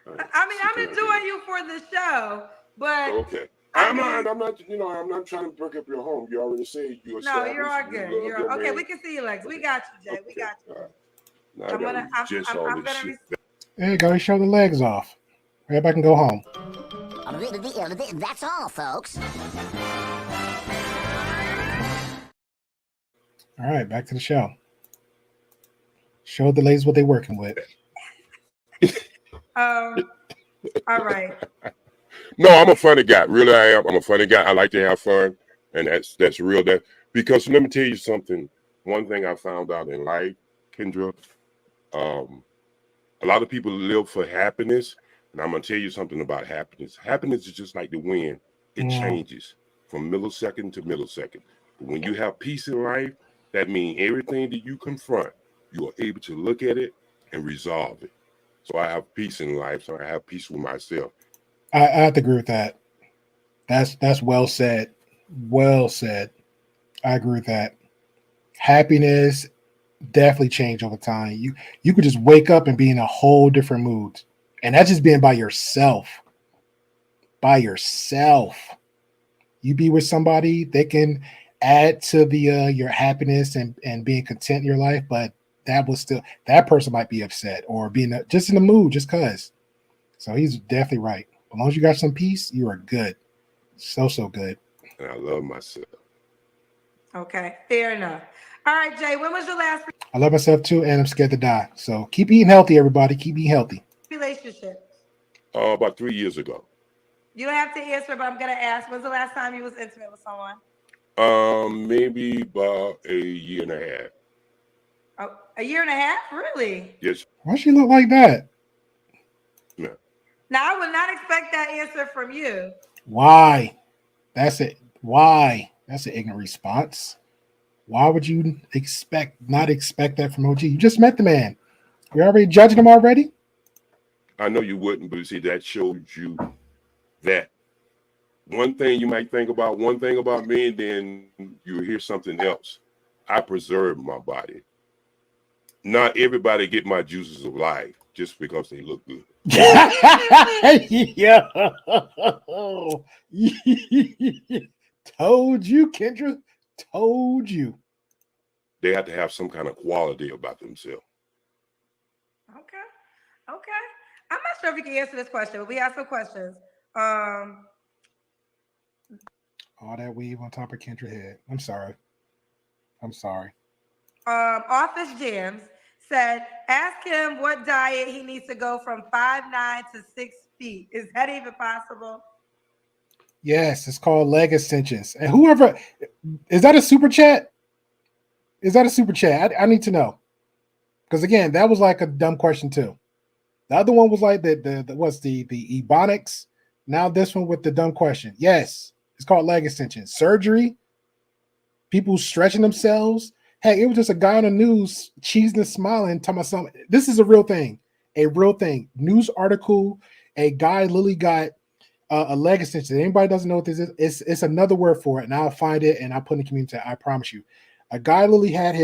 Speaker 6: Right. I mean, I'm enjoying you for the show, but
Speaker 4: okay. I'm not trying to break up your home. You already said you're
Speaker 6: no, you're all good. You're okay. Man. We can see your legs. We got you, Jay. Okay. We got you.
Speaker 4: Right. I'm gonna
Speaker 2: there you go. Show the legs off. Everybody can go home.
Speaker 11: That's all, folks.
Speaker 2: All right, back to the show. Show the ladies what they're working with.
Speaker 6: All right.
Speaker 4: No, I'm a funny guy. Really, I am. I'm a funny guy. I like to have fun, and that's real. Because let me tell you something. One thing I found out in life, Kendra, a lot of people live for happiness, and I'm gonna tell you something about happiness. Happiness is just like the wind; it changes from millisecond to millisecond. But when you have peace in life, that means everything that you confront, you are able to look at it and resolve it. So I have peace in life. So I have peace with myself.
Speaker 2: I have to agree with that. That's well said. Well said. I agree with that. Happiness definitely change over time. You could just wake up and be in a whole different mood. And that's just being by yourself. By yourself. You be with somebody, they can add to the your happiness and being content in your life, but that person might be upset or being just in the mood just cause. So he's definitely right. As long as you got some peace, you are good. So good.
Speaker 4: And I love myself.
Speaker 6: Okay, fair enough. All right, Jay, when was your last
Speaker 2: I love myself too, and I'm scared to die. So keep eating healthy, everybody. Keep eating healthy.
Speaker 6: relationship?
Speaker 4: About 3 years ago.
Speaker 6: You don't have to answer, but I'm gonna ask. When's the last time you was intimate with someone?
Speaker 4: Maybe about a year and a half.
Speaker 6: Oh, a year and a half? Really?
Speaker 4: Yes.
Speaker 2: Why she look like that?
Speaker 4: Yeah.
Speaker 6: Now I would not expect that answer from you.
Speaker 2: Why? That's it. Why? That's an ignorant response. Why would you not expect that from OG? You just met the man. You're already judging him already?
Speaker 4: I know you wouldn't, but you see, that shows you that one thing you might think about one thing about me, and then you hear something else. I preserve my body. Not everybody get my juices of life just because they look good.
Speaker 2: Yeah. Told you, Kendra. Told you.
Speaker 4: They have to have some kind of quality about themselves.
Speaker 6: Okay. I'm not sure if you can answer this question, but we have some questions.
Speaker 2: All that weave on top of Kendra head. I'm sorry.
Speaker 6: Office Jams said, ask him what diet he needs to go from 5'9" to 6 feet. Is that even possible?
Speaker 2: Yes, it's called leg extensions. And whoever, is that a super chat? I need to know. Because again, that was like a dumb question too. The other one was like the ebonics. Now this one with the dumb question. Yes, it's called leg extensions. Surgery, people stretching themselves. Hey, it was just a guy on the news cheesing and smiling, talking about something. This is a real thing. News article. A guy literally got a leg extension. Anybody doesn't know what this is? It's another word for it, and I'll find it and I'll put in the community. I promise you. A guy literally had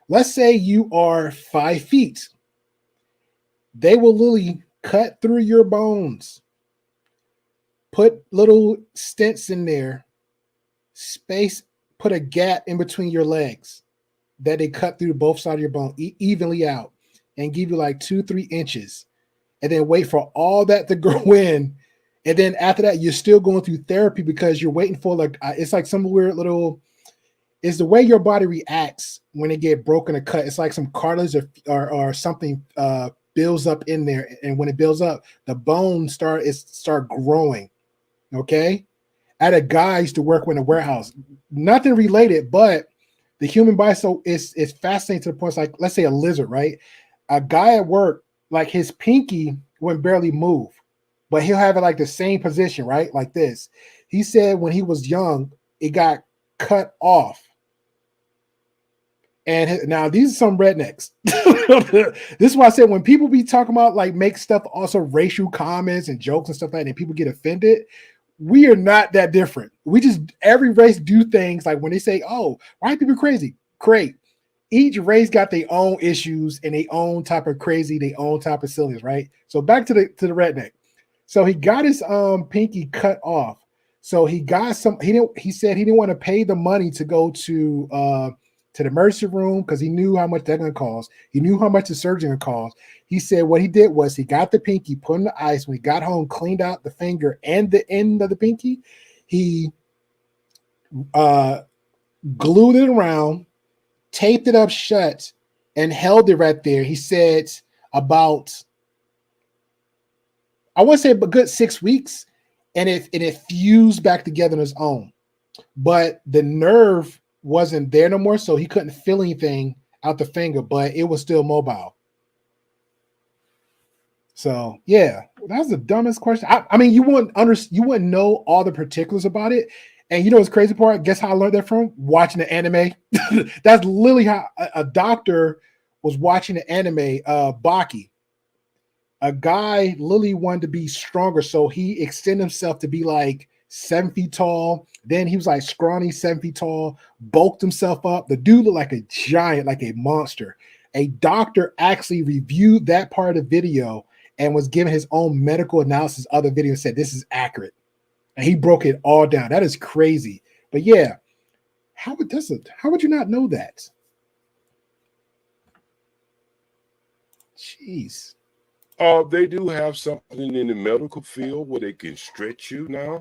Speaker 2: let's say you are 5 feet. They will literally cut through your bones, put little stents in there, put a gap in between your legs that they cut through both sides of your bone evenly out and give you like 2-3 inches, and then wait for all that to go in. And then after that, you're still going through therapy because you're waiting for it's like some weird little, It's the way your body reacts when it get broken or cut. It's like some cartilage or something builds up in there, and when it builds up, the bones start growing. Okay, I had a guy I used to work with in a warehouse. Nothing related, but the human body is fascinating to the point. It's like, let's say a lizard, right? A guy at work, like his pinky wouldn't barely move, but he'll have it like the same position, right? Like this. He said when he was young, it got cut off. And now these are some rednecks. This is why I said when people be talking about like make stuff also racial comments and jokes and stuff like that, and people get offended. We are not that different. We just every race do things like when they say, "Oh, white people are crazy." Great. Each race got their own issues and their own type of crazy, their own type of silliness, right? So back to the redneck. So he got his pinky cut off. So he got some. He said he didn't want to pay the money to go to the emergency room because he knew how much that's gonna cost. He knew how much the surgery gonna cost. He said what he did was he got the pinky, put in the ice. When he got home, cleaned out the finger and the end of the pinky. He glued it around, taped it up shut, and held it right there. He said about, I want to say a good 6 weeks, and it fused back together on its own. But the nerve wasn't there no more, so he couldn't feel anything out the finger, but it was still mobile. So yeah, that's the dumbest question. I mean, you wouldn't know all the particulars about it. And you know what's crazy part? Guess how I learned that from? Watching the anime. That's literally how a doctor was watching the anime, Baki. A guy literally wanted to be stronger, so he extended himself to be like 7 feet tall. Then he was like scrawny, 7 feet tall, bulked himself up. The dude looked like a giant, like a monster. A doctor actually reviewed that part of the video and was giving his own medical analysis of the video and said, this is accurate. And he broke it all down. That is crazy. But yeah, how would you not know that? Jeez.
Speaker 4: They do have something in the medical field where they can stretch you now.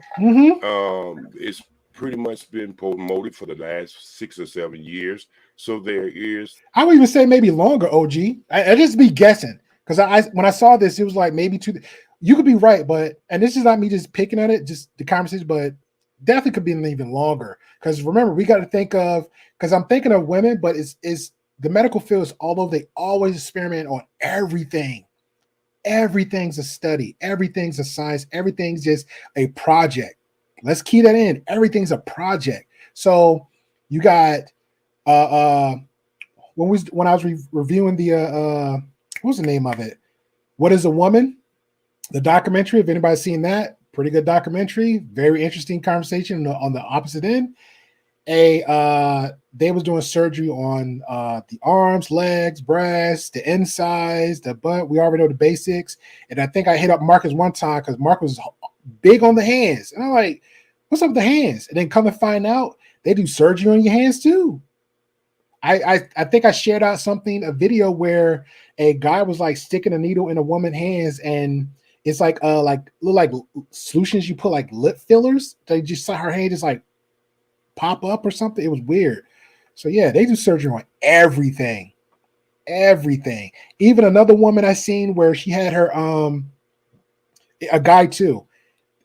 Speaker 4: It's pretty much been promoted for the last 6 or 7 years. So there is.
Speaker 2: I would even say maybe longer, OG. I just be guessing. Because when I saw this, it was like maybe 2. You could be right, and this is not me just picking at it, just the conversation, but definitely could be even longer. Because remember, we got to think of, because I'm thinking of women, but it's the medical field is all over. They always experiment on everything. Everything's a study. Everything's a science. Everything's just a project. Let's key that in. Everything's a project. So you got when I was reviewing the what was the name of it? What is a Woman? The documentary. If anybody's seen that, pretty good documentary. Very interesting conversation on the opposite end. They was doing surgery on the arms, legs, breasts, the insides, the butt. We already know the basics. And I think I hit up Marcus one time because Marcus was big on the hands. And I'm like, what's up with the hands? And then come to find out, they do surgery on your hands too. I think I shared out a video where a guy was like sticking a needle in a woman's hands, and it's like look like solutions you put like lip fillers. They just saw her hand just like pop up or something. It was weird. So yeah, they do surgery on everything. Even another woman I seen where she had her a guy too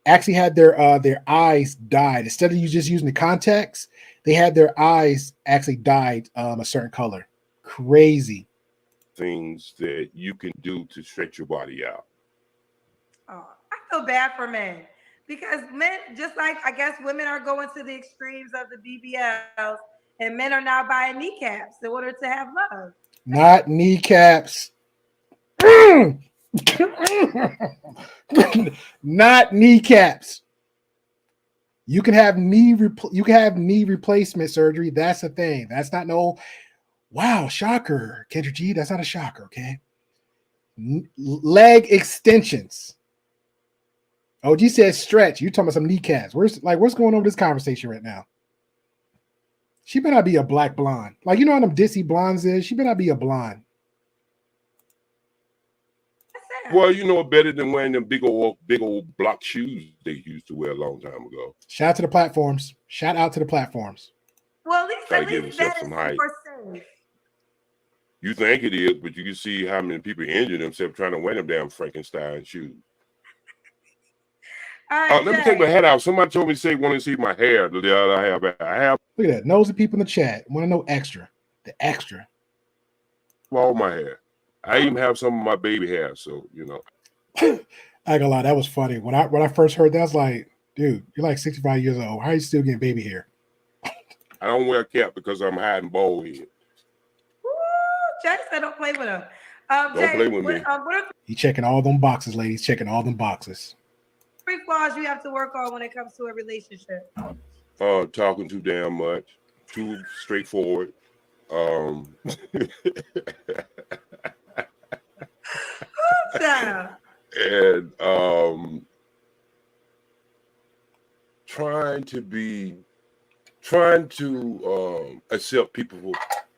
Speaker 2: actually had their eyes dyed. Instead of you just using the contacts, they had their eyes actually dyed a certain color. Crazy
Speaker 4: things that you can do to stretch your body out.
Speaker 6: Oh, I feel bad for men because men, just like I guess women are going to the extremes of the BBLs, and men are now buying kneecaps in order to have love.
Speaker 2: Not kneecaps. Not kneecaps. You can have knee replacement surgery. That's a thing. That's not no wow shocker, Kendra G. That's not a shocker, okay? Leg extensions. OG says stretch. You talking about some kneecaps? What's going on with this conversation right now? She better not be a black blonde. Like, you know how them Dissy blondes is? She better not be a blonde.
Speaker 4: Well, you know better than wearing them big old block shoes they used to wear a long time ago.
Speaker 2: Shout out to the platforms.
Speaker 6: Well,
Speaker 4: Try
Speaker 6: at
Speaker 4: to give
Speaker 6: least
Speaker 4: himself
Speaker 6: that is
Speaker 4: some height.
Speaker 6: super safe.
Speaker 4: You think it is, but you can see how many people injure themselves trying to wear them damn Frankenstein shoes.
Speaker 6: All right,
Speaker 4: Let me
Speaker 6: Jay.
Speaker 4: take my hat out. Somebody told me to want to see my hair. I have.
Speaker 2: Look at that. Nosy people in the chat want to know extra. The extra.
Speaker 4: All my hair. I even have some of my baby hair. So you know.
Speaker 2: I ain't gonna lie, that was funny. When I first heard that, I was like, dude, you're like 65 years old. How are you still getting baby hair?
Speaker 4: I don't wear a cap because I'm hiding bald head.
Speaker 6: Woo! Jay said don't play with him.
Speaker 4: Don't
Speaker 6: Jay,
Speaker 4: play with me.
Speaker 6: What are
Speaker 2: He checking all them boxes, ladies. Checking all them boxes.
Speaker 6: 3 flaws you have to work on when it comes to a relationship?
Speaker 4: Talking too damn much. Too straightforward. And trying to accept people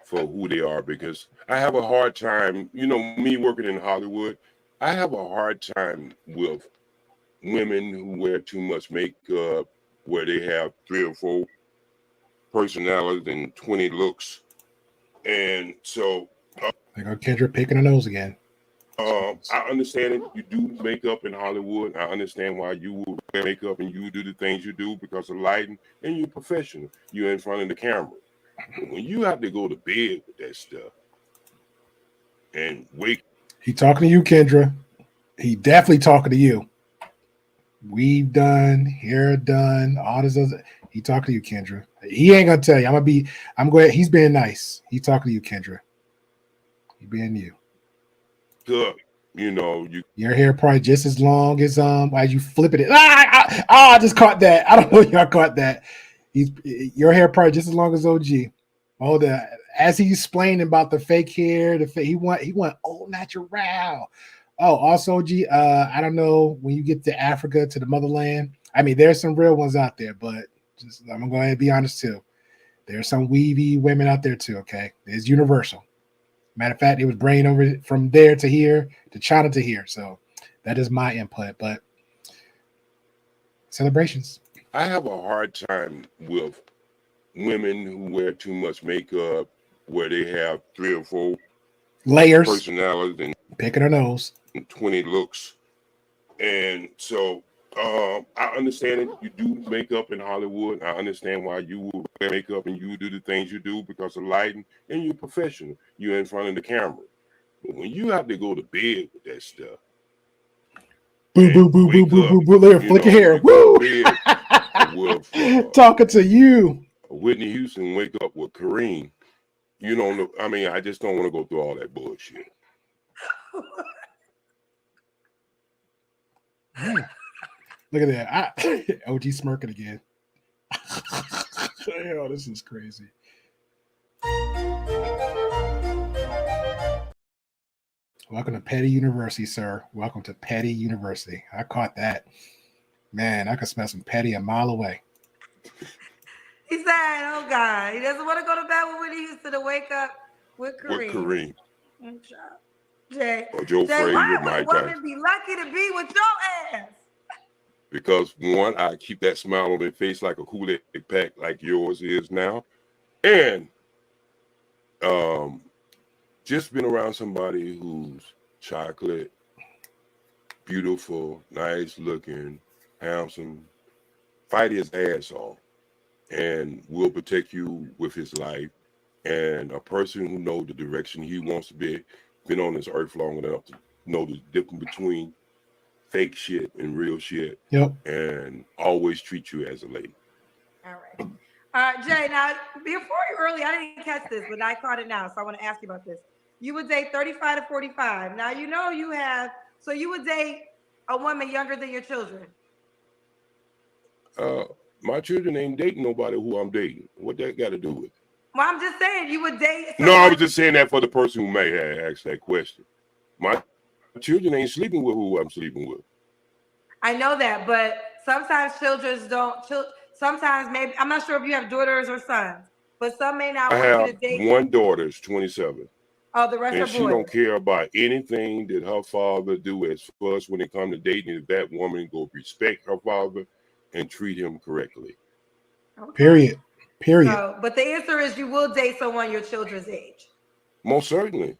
Speaker 4: for who they are, because I have a hard time, me working in Hollywood, I have a hard time with women who wear too much makeup, where they have 3 or 4 personalities and 20 looks. And so
Speaker 2: There go Kendra picking her nose again.
Speaker 4: I understand it. You do makeup in Hollywood. I understand why you will wear makeup and you do the things you do because of lighting, and you're professional. You're in front of the camera. But when you have to go to bed with that stuff and wake,
Speaker 2: He talking to you, Kendra. He definitely talking to you. Weave done, hair done, all this other. He talking to you, Kendra. He ain't gonna tell you. I'm going. He's being nice. He talking to you, Kendra. He being you.
Speaker 4: good,
Speaker 2: Your hair probably just as long as you flipping it. I just caught that. I don't know if y'all caught that. Your hair probably just as long as OG. Oh, as he explained about the fake hair, he went all natural. Oh, also, OG. I don't know when you get to Africa, to the motherland. I mean, there's some real ones out there, but I'm gonna go ahead and be honest too. There's some weavy women out there too. Okay, it's universal. Matter of fact, it was brain over from there to here to China to here. So that is my input. But celebrations.
Speaker 4: I have a hard time with women who wear too much makeup, where they have 3 or 4
Speaker 2: Layers,
Speaker 4: personalities and
Speaker 2: picking her nose,
Speaker 4: 20 looks. And so I understand it. You do makeup in Hollywood. I understand why you will wear makeup and you do the things you do because of lighting, and you're professional. You're in front of the camera. But when you have to go to bed with that stuff,
Speaker 2: boo, boo, boo, boo, boo, boo, boo, there, flick your hair, woo!
Speaker 4: With,
Speaker 2: talking to you,
Speaker 4: Whitney Houston, wake up with Kareem. I just don't want to go through all that bullshit.
Speaker 2: Look at that. OG smirking again. Oh, this is crazy. Welcome to Petty University, sir. Welcome to Petty University. I caught that. Man, I could smell some Petty a mile away.
Speaker 6: He said, oh, God. He doesn't want to go to bed with Whitney Houston to wake up with Kareem. Jay,
Speaker 4: Joe Frazier,
Speaker 6: why would
Speaker 4: Mike
Speaker 6: women
Speaker 4: Tyson.
Speaker 6: be lucky to be with your ass?
Speaker 4: Because, one, I keep that smile on their face like a Kool-Aid pack like yours is now. And just been around somebody who's chocolate, beautiful, nice looking, handsome, fight his ass off, and will protect you with his life. And a person who knows the direction he wants to be, been on this earth long enough to know the difference between fake shit and real shit.
Speaker 2: Yep.
Speaker 4: And always treat you as a lady.
Speaker 6: All right. Jay, now, before you early, I didn't catch this, but I caught it now, so I want to ask you about this. You would date 35 to 45. Now, so you would date a woman younger than your children.
Speaker 4: My children ain't dating nobody who I'm dating. What that got to do with it?
Speaker 6: Well, I'm just saying you would date.
Speaker 4: No, I was just saying that for the person who may have asked that question. My children ain't sleeping with who I'm sleeping with.
Speaker 6: I know that, but sometimes children don't. Sometimes maybe, I'm not sure if you have daughters or sons, but some may not want you to date.
Speaker 4: One daughter is 27.
Speaker 6: Oh, the rest
Speaker 4: and
Speaker 6: are boys.
Speaker 4: She don't care about anything that her father do as far as when it comes to dating. If that woman go respect her father and treat him correctly.
Speaker 2: Okay. Period. Period.
Speaker 6: So, but the answer is you will date someone your children's age.
Speaker 4: Most certainly.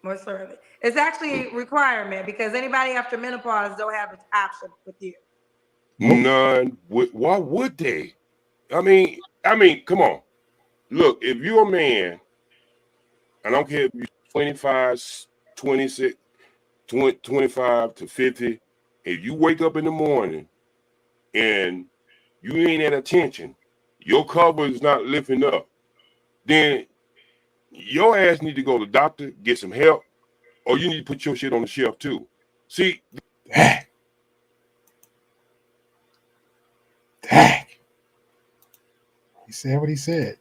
Speaker 6: Most certainly. It's actually a requirement because anybody after menopause don't have an option with you.
Speaker 2: Nope.
Speaker 4: None. Why would they? I mean, come on. Look, if you're a man, I don't care if you're 25, 26, 20, 25 to 50, if you wake up in the morning and you ain't at attention, your cover is not lifting up, then your ass need to go to the doctor, get some help, or you need to put your shit on the shelf too. See,
Speaker 2: Dang. He said what he said.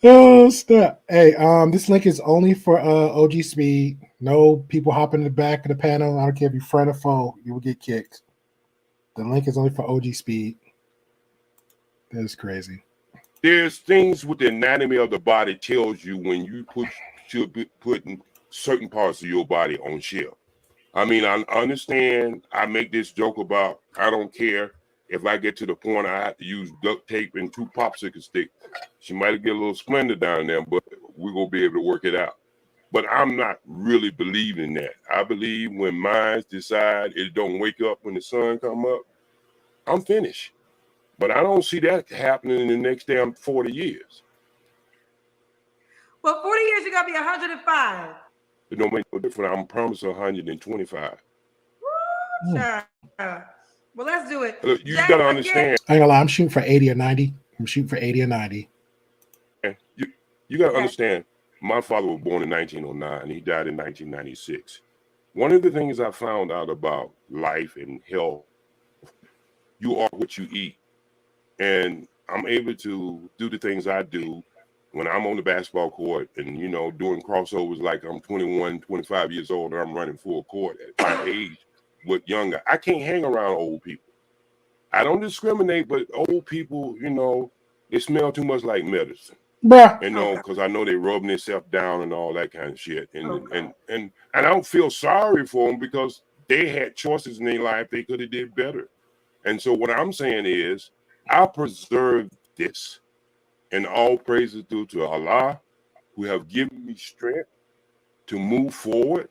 Speaker 2: Oh, stop. Hey, this link is only for OG Speed. No people hopping in the back of the panel. I don't care if you're friend or foe, you will get kicked. The link is only for OG Speed. That is crazy.
Speaker 4: there's things with the anatomy of the body tells you when you should be putting certain parts of your body on shelf. I mean, I understand. I make this joke about I don't care if I get to the point I have to use duct tape and 2 popsicle sticks. She might get a little splinter down there, but we're gonna be able to work it out. But I'm not really believing that. I believe when minds decide it don't wake up when the sun come up, I'm finished. But I don't see that happening in the next damn 40 years.
Speaker 6: Well, 40 years, you're going to be 105.
Speaker 4: It don't make no difference. I'm promised 125.
Speaker 6: Woo, child. Well, let's do it.
Speaker 4: Look, you got to understand.
Speaker 2: I ain't gonna lie, I'm shooting for 80 or 90. I'm shooting for 80 or 90.
Speaker 4: You got to understand, my father was born in 1909. He died in 1996. One of the things I found out about life and health, you are what you eat. And I'm able to do the things I do when I'm on the basketball court and, you know, doing crossovers like I'm 21, 25 years old and I'm running full court at my age with younger. I can't hang around old people. I don't discriminate, but old people, you know, they smell too much like medicine.
Speaker 2: Bruh.
Speaker 4: You know, because I know they rubbing themselves down and all that kind of shit. And I don't feel sorry for them because they had choices in their life they could have did better. And so what I'm saying is, I preserve this, and all praise is due to Allah, who have given me strength to move forward.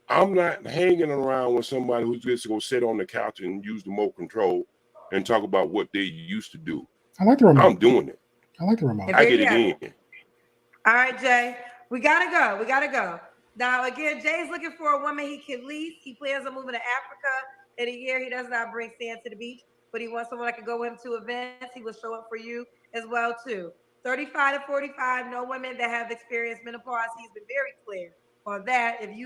Speaker 4: I'm not hanging around with somebody who's just going to sit on the couch and use the remote control and talk about what they used to do.
Speaker 2: I like the remote.
Speaker 4: I'm doing it.
Speaker 2: I like the remote.
Speaker 4: I get it in.
Speaker 6: All right, Jay. We got to go. We got to go. Now, again, Jay's looking for a woman he can lease. He plans on moving to Africa in a year. He does not bring sand to the beach, but he wants someone that can go with him to events. He will show up for you as well, too. 35 to 45, no women that have experienced menopause. He's been very clear on that. If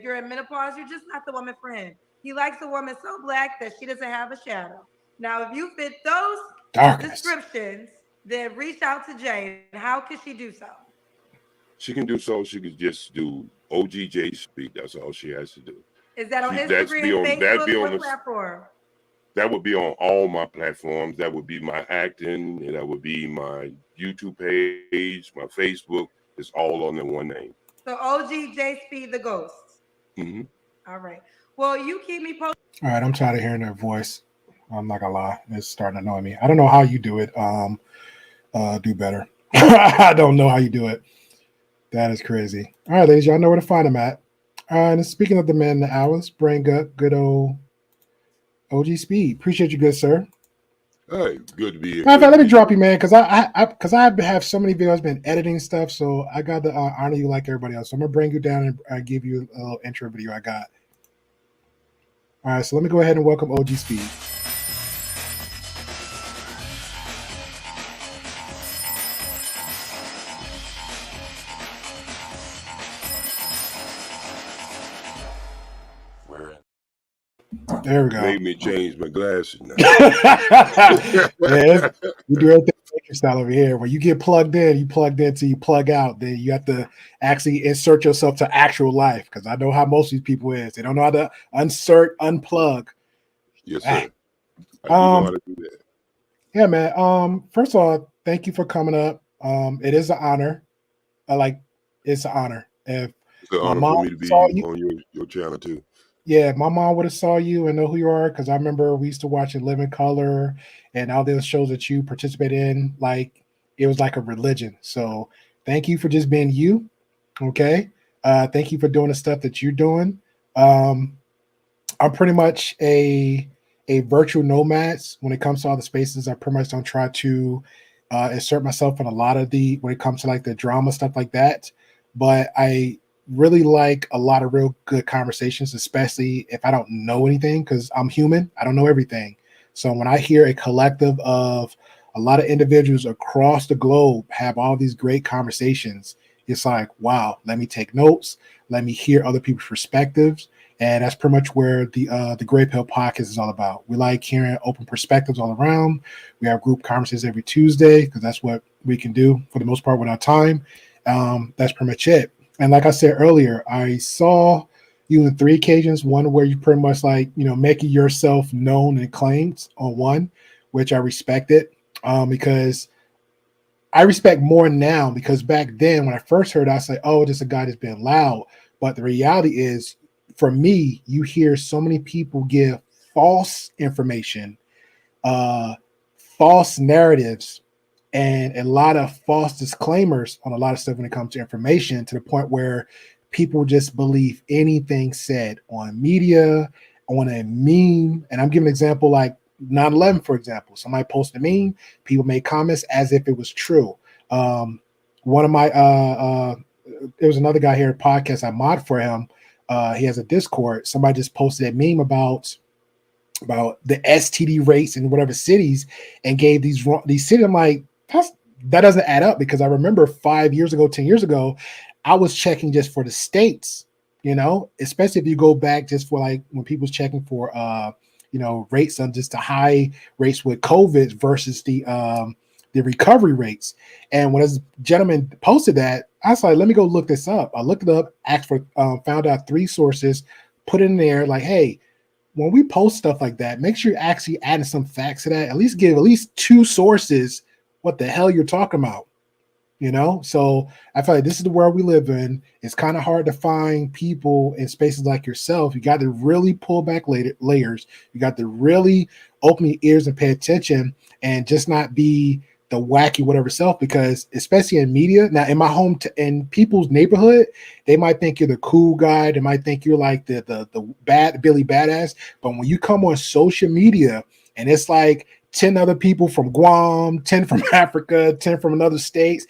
Speaker 6: you're in menopause, you're just not the woman for him. He likes a woman so black that she doesn't have a shadow. Now, if you fit those descriptions, then reach out to Jay. How can she do so?
Speaker 4: She can do so. She could just do OGJ Speak. That's all she has to do.
Speaker 6: Is that on Instagram, Facebook, what platform?
Speaker 4: That would be on all my platforms. That would be my acting. And that would be my YouTube page, my Facebook. It's all on the one name.
Speaker 6: So OGJ Speed the Ghost.
Speaker 4: Mm-hmm.
Speaker 6: All right. Well, you keep me posted.
Speaker 2: All right, I'm tired of hearing her voice. I'm not gonna lie, it's starting to annoy me. I don't know how you do it. Do better. I don't know how you do it. That is crazy. All right, ladies, y'all know where to find them at. And speaking of the men in the hours, bring up good old OG Speed. Appreciate you, good sir.
Speaker 4: Hey, good to be here.
Speaker 2: Let me drop you, man, because I have so many videos, been editing stuff, so I got to honor you like everybody else. So I'm gonna bring you down and give you a little intro video I got. All right, so let me go ahead and welcome OG Speed. There we go.
Speaker 4: Made me change my glasses now.
Speaker 2: Yeah, you do everything style over here. When you get plugged in, you plugged in till you plug out. Then you have to actually insert yourself to actual life, because I know how most of these people is. They don't know how to unplug.
Speaker 4: Yes, sir. I do know how to do that.
Speaker 2: Yeah, man. First of all, thank you for coming up. It is an honor. It's an honor. If
Speaker 4: it's an honor for me to be on your channel too.
Speaker 2: Yeah, my mom would have saw you and know who you are because I remember we used to watch In Living Color and all those shows that you participate in. Like it was like a religion. So thank you for just being you. Okay. Thank you for doing the stuff that you're doing. Um, I'm pretty much a virtual nomad when it comes to all the spaces. I pretty much don't try to insert myself in a lot of the when it comes to like the drama stuff like that. But I really like a lot of real good conversations, especially if I don't know anything because I'm human. I don't know everything. So when I hear a collective of a lot of individuals across the globe have all these great conversations, it's like, wow, let me take notes. Let me hear other people's perspectives, and that's pretty much where the Gray Pill Podcast is all about. We like hearing open perspectives all around. We have group conversations every Tuesday because that's what we can do for the most part with our time. That's pretty much it. And like I said earlier, I saw you in three occasions. One where you pretty much like making yourself known and claimed on one, which I respected because I respect more now because back then when I first heard, I said, "Oh, just a guy that's been loud." But the reality is, for me, you hear so many people give false information, uh, false narratives, and a lot of false disclaimers on a lot of stuff when it comes to information to the point where people just believe anything said on media, on a meme. And I'm giving an example like 9/11, for example. Somebody posted a meme, people made comments as if it was true. One of my there was another guy here at podcast I mod for him. He has a Discord. Somebody just posted a meme about the STD rates in whatever cities and gave these cities. I'm like, that doesn't add up because I remember 5 years ago, 10 years ago, I was checking just for the states, especially if you go back just for like when people's checking for rates on just the high rates with COVID versus the recovery rates. And when this gentleman posted that, I was like, let me go look this up. I looked it up, asked for, found out 3 sources, put it in there, like, hey, when we post stuff like that, make sure you're actually adding some facts to that. At least give at least 2 sources what the hell you're talking about. So I feel like this is the world we live in. It's kind of hard to find people in spaces like yourself. You got to really pull back layers. You got to really open your ears and pay attention and just not be the wacky whatever self, because especially in media now in my in people's neighborhood, they might think you're the cool guy. They might think you're like the bad Billy Badass. But when you come on social media and it's like 10 other people from Guam, 10 from Africa, 10 from another states,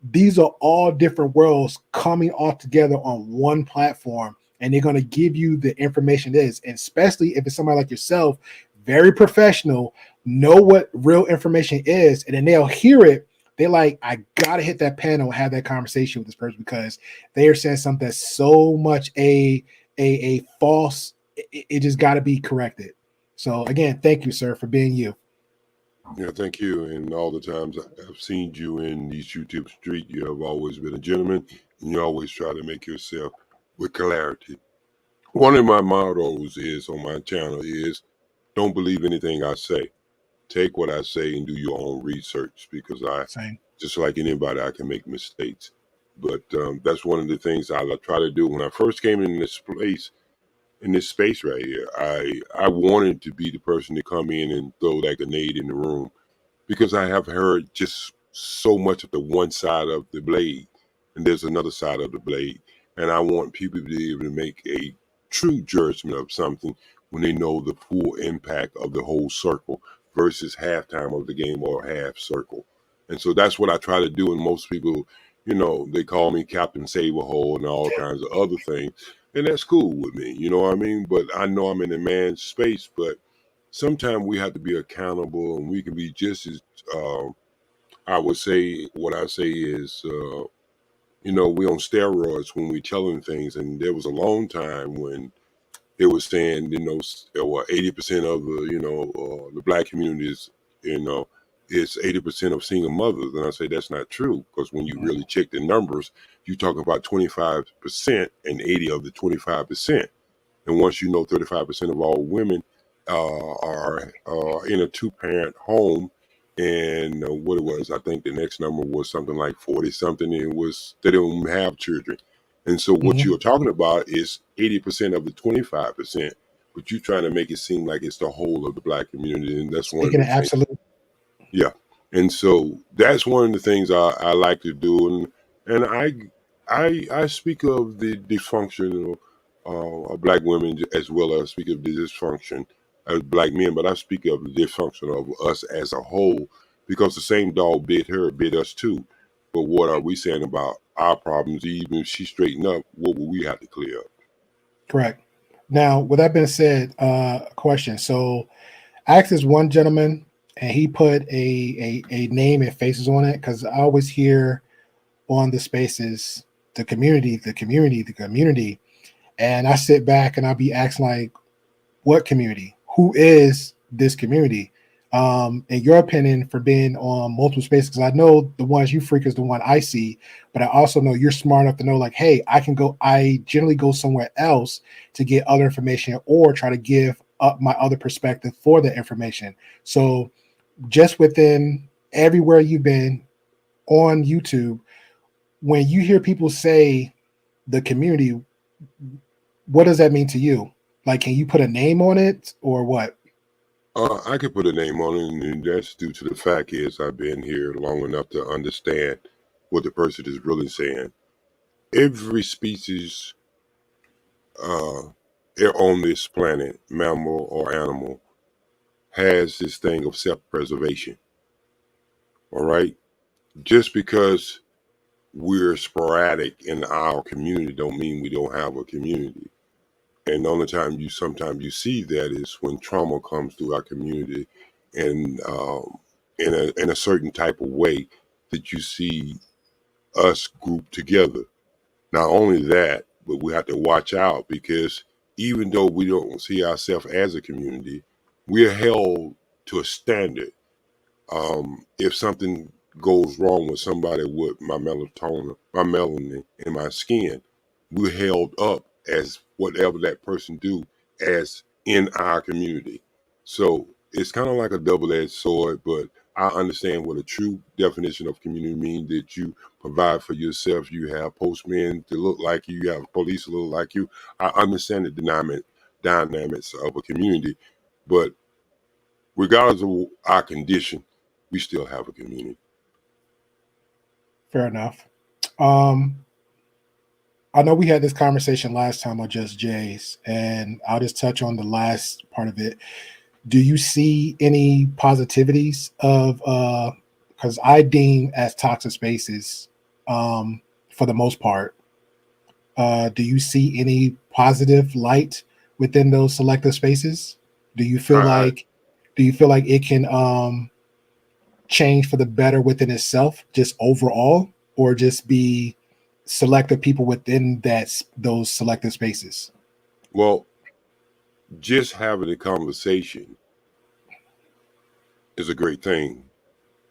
Speaker 2: these are all different worlds coming all together on one platform, and they're going to give you the information it is. And especially if it's somebody like yourself, very professional, know what real information is, and then they'll hear it. They're like, I gotta hit that panel and have that conversation with this person because they are saying something that's so much a false. It just got to be corrected. So again, thank you, sir, for being you.
Speaker 4: Yeah, thank you. And all the times I've seen you in these YouTube streets, you have always been a gentleman, and you always try to make yourself with clarity. One of my mottos is on my channel is don't believe anything I say. Take what I say and do your own research because just like anybody, I can make mistakes. But that's one of the things I try to do. When I first came in this space right here, I wanted to be the person to come in and throw that grenade in the room because I have heard just so much of the one side of the blade, and there's another side of the blade. And I want people to be able to make a true judgment of something when they know the full impact of the whole circle versus halftime of the game or half circle. And so that's what I try to do. And most people, they call me Captain Saberhole and all kinds of other things. And that's cool with me, you know what I mean? But I know I'm in a man's space, but sometimes we have to be accountable, and we can be just as I would say what I say is we on steroids when we telling things. And there was a long time when it was saying 80% of the black community is it's 80% of single mothers, and I say that's not true because when you really check the numbers, you talk about 25% and 80 of the 25%. And once 35% of all women are in a 2-parent home, and what it was, I think the next number was something like 40 something. It was they don't have children, And so what
Speaker 2: Mhm.
Speaker 4: you're talking about is 80% of the 25%, but you're trying to make it seem like it's the whole of the black community. And that's one of
Speaker 2: Speaking
Speaker 4: the
Speaker 2: of
Speaker 4: things.
Speaker 2: absolute,
Speaker 4: Yeah. And so that's one of the things I like to do. And I speak of the dysfunction of black women as well as speak of the dysfunction of black men, but I speak of the dysfunction of us as a whole because the same dog bit her, bit us too. But what are we saying about our problems? Even if she straightened up, what will we have to clear up?
Speaker 2: correct. Now, with that being said, question. So, I asked this one gentleman, and he put a name and faces on it because I always hear on the spaces the community, the community, the community, and I sit back and I'll be asking like, what community? Who is this community? In your opinion, for being on multiple spaces, because I know the ones you freak is the one I see, but I also know you're smart enough to know, like, hey, I generally go somewhere else to get other information or try to give up my other perspective for the information. So just within everywhere you've been on YouTube, when you hear people say the community, what does that mean to you? Like, can you put a name on it or what?
Speaker 4: I could put a name on it, and that's due to the fact is I've been here long enough to understand what the person is really saying. Every species uh, on this planet, mammal or animal, has this thing of self-preservation. All right, just because we're sporadic in our community, don't mean we don't have a community. And the only time sometimes you see that is when trauma comes through our community, and in a certain type of way that you see us grouped together. Not only that, but we have to watch out because even though we don't see ourselves as a community, we are held to a standard. If something goes wrong with somebody with my melatonin, my melanin in my skin, we're held up as whatever that person do as in our community. So it's kind of like a double-edged sword, but I understand what a true definition of community means, that you provide for yourself. You have postmen to look like you. You have police to look like you. I understand the dynamics of a community, but regardless of our condition, we still have a community.
Speaker 2: Fair enough. Um, I know we had this conversation last time on Just Jays, and I'll just touch on the last part of it. Do you see any positivities of because I deem as toxic spaces for the most part. Do you see any positive light within those selective spaces? Do you feel
Speaker 4: I,
Speaker 2: like it can change for the better within itself, just overall, or just be selective people within those selective spaces?
Speaker 4: well, just having a conversation is a great thing.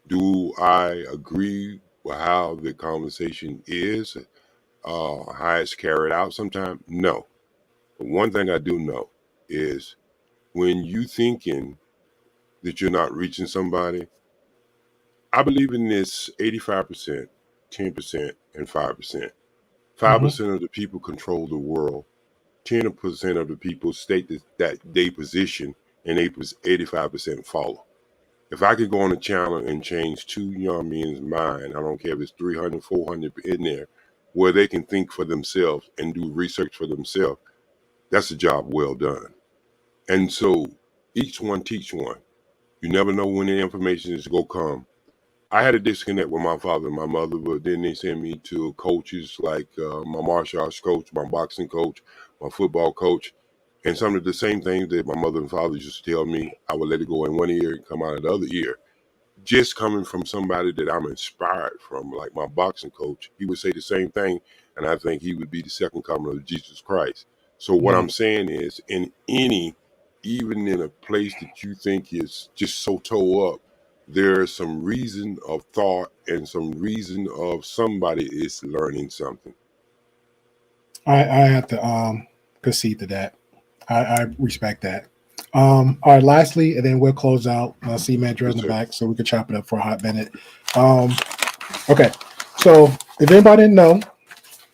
Speaker 4: Do I agree with how the conversation is, how it's carried out sometimes? No. But one thing I do know is when you thinking that you're not reaching somebody, I believe in this 85%, 10%, and 5%.
Speaker 2: Mm-hmm.
Speaker 4: 5% of the people control the world. 10% of the people state that they position, and 85% follow. If I could go on a channel and change two young men's mind, I don't care if it's 300, 400 in there, where they can think for themselves and do research for themselves, that's a job well done. And so each one teach one. You never know when the information is going to come. I had a disconnect with my father and my mother, but then they sent me to coaches like my martial arts coach, my boxing coach, my football coach, and some of the same things that my mother and father used to tell me. I would let it go in one ear and come out of the other ear. Just coming from somebody that I'm inspired from, like my boxing coach, he would say the same thing, and I think he would be the second coming of Jesus Christ. So what
Speaker 2: Mm.
Speaker 4: I'm saying is, even in a place that you think is just so toe up, there's some reason of thought and some reason of somebody is learning something.
Speaker 2: I have to concede to that. I respect that. All right, lastly, and then we'll close out. I see Mandra in
Speaker 4: Yes,
Speaker 2: the
Speaker 4: sir.
Speaker 2: back, so we can chop it up for a hot minute. Okay, so if anybody didn't know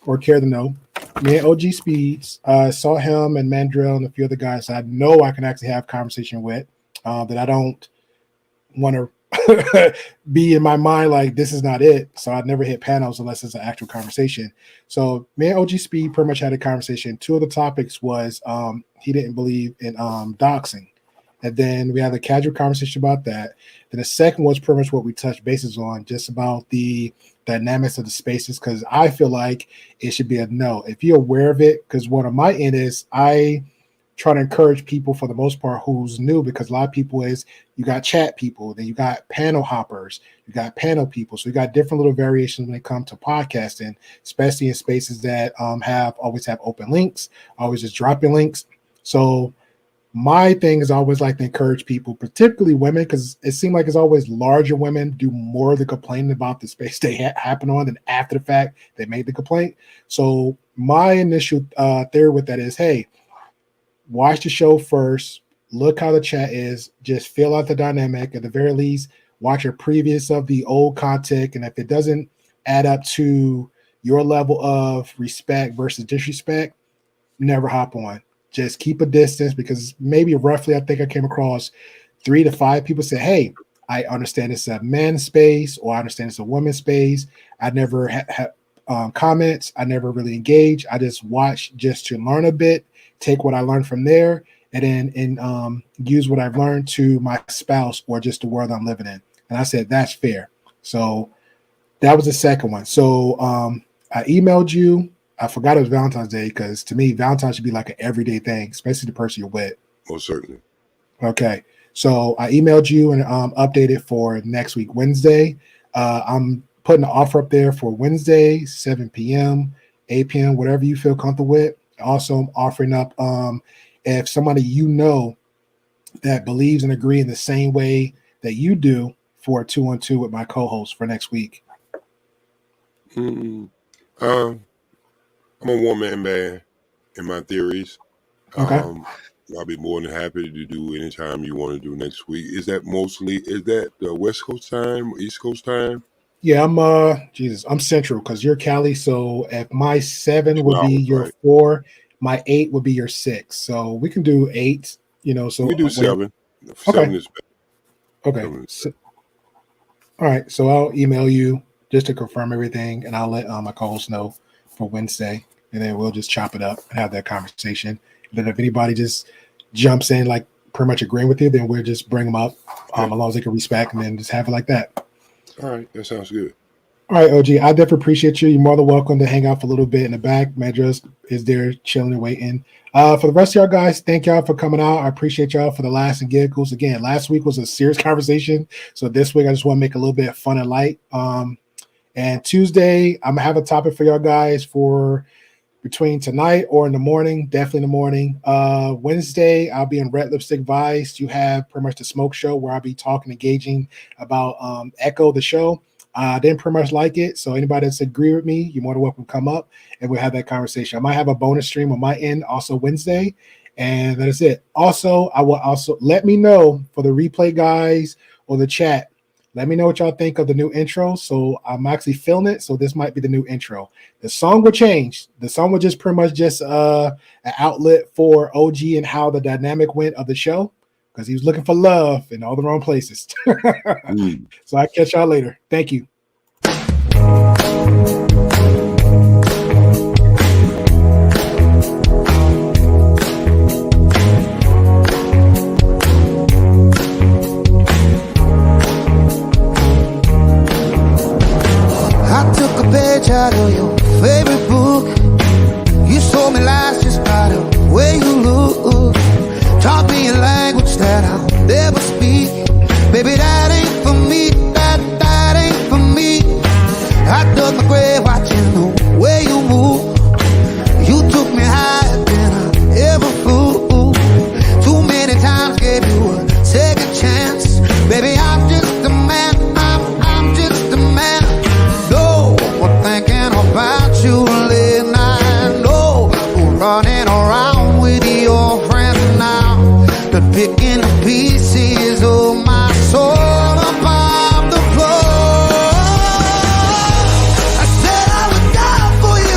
Speaker 2: or care to know, me and OG Speeds, saw him and Mandrill and a few other guys I know I can actually have conversation with, that I don't want to be in my mind like this is not it. So I'd never hit panels unless it's an actual conversation. So me and OG Speed pretty much had a conversation. Two of the topics was he didn't believe in doxing. And then we had a casual conversation about that. Then the second was pretty much what we touched bases on, just about the dynamics of the spaces, because I feel like it should be a no. If you're aware of it, because one of my end is I try to encourage people for the most part who's new, because a lot of people is you got chat people, then you got panel hoppers, you got panel people. So you got different little variations when it comes to podcasting, especially in spaces that always have open links, always just dropping links. So my thing is I always like to encourage people, particularly women, because it seems like it's always larger women do more of the complaining about the space they happen on than after the fact they made the complaint. So my initial theory with that is, hey, watch the show first, look how the chat is, just feel out the dynamic. At the very least, watch a previous of the old content, and if it doesn't add up to your level of respect versus disrespect, never hop on. Just keep a distance, because maybe roughly I think I came across 3 to 5 people say, hey, I understand it's a men's space, or I understand it's a women's space. I never had comments. I never really engage. I just watch just to learn a bit, take what I learned from there, and then use what I've learned to my spouse or just the world I'm living in. And I said, that's fair. So that was the second one. So I emailed you. I forgot it was Valentine's Day, because to me, Valentine's should be like an everyday thing, especially the person you're with.
Speaker 4: Most certainly.
Speaker 2: Okay. So I emailed you and updated for next week, Wednesday. I'm putting an offer up there for Wednesday, 7 p.m., 8 p.m., whatever you feel comfortable with. Also, I'm offering up if somebody you know that believes and agree in the same way that you do, for a 2-on-2 with my co-host for next week.
Speaker 4: I'm a one-man band in my theories.
Speaker 2: Okay.
Speaker 4: I'll be more than happy to do anytime you want to do next week. Is that the West Coast time, East Coast time?
Speaker 2: Yeah, I'm Central, because you're Cali. So if my 7 would be your
Speaker 4: right.
Speaker 2: 4, my 8 would be your 6. So we can do 8. So
Speaker 4: we do 7.
Speaker 2: Okay.
Speaker 4: 7 is better.
Speaker 2: Okay. So, all right. So I'll email you just to confirm everything, and I'll let my co-host know for Wednesday, and then we'll just chop it up and have that conversation. And then if anybody just jumps in, like pretty much agreeing with you, then we'll just bring them up as long as they can respect, and then just have it like that.
Speaker 4: All right. That sounds good.
Speaker 2: All right, OG, I definitely appreciate you. You're more than welcome to hang out for a little bit in the back. Madras is there chilling and waiting. For the rest of y'all guys, thank y'all for coming out. I appreciate y'all for the laughs and giggles. Again, last week was a serious conversation, so this week I just want to make a little bit fun and light. And Tuesday, I'm going to have a topic for y'all guys for between tonight or in the morning, definitely in the morning. Wednesday, I'll be in Red Lipstick Vice. You have pretty much the smoke show where I'll be talking, engaging about Echo, the show. I didn't pretty much like it. So anybody that's agree with me, you're more than welcome to come up and we'll have that conversation. I might have a bonus stream on my end also Wednesday. And that is it. Also, I will also let me know for the replay guys or the chat. Let me know what y'all think of the new intro. So I'm actually filming it. So this might be the new intro. The song will change. The song will just pretty much just an outlet for OG and how the dynamic went of the show, because he was looking for love in all the wrong places. So I'll catch y'all later. Thank you.
Speaker 1: I took a page out of your favorite book. You told me lies just by the way you look. Taught me a language that I'll never speak. Baby, that ain't for me. That ain't for me. I dug my grave watching the way you move. You took me higher than I ever flew. Too many times gave you a second chance. Baby, I'm just a man. I'm just a man. No one thinking about you late night. No one running around with your friends now. But picking the pieces of my soul above the floor. I said I would die for you,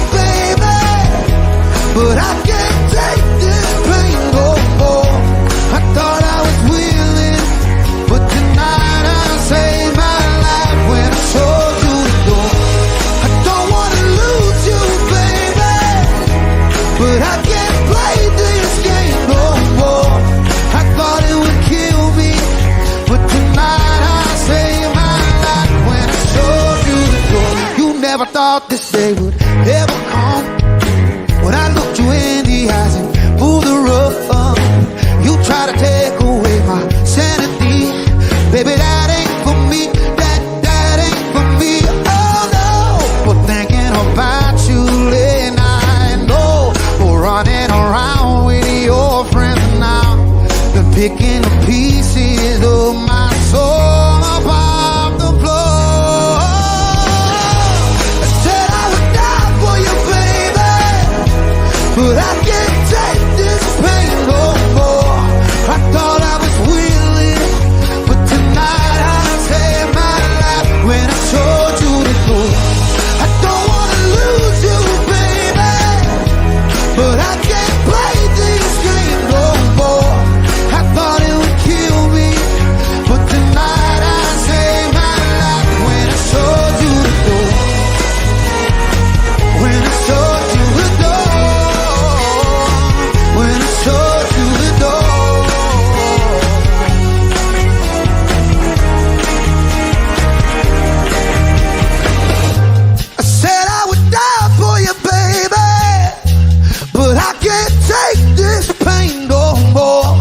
Speaker 1: thought this day would ever come. When I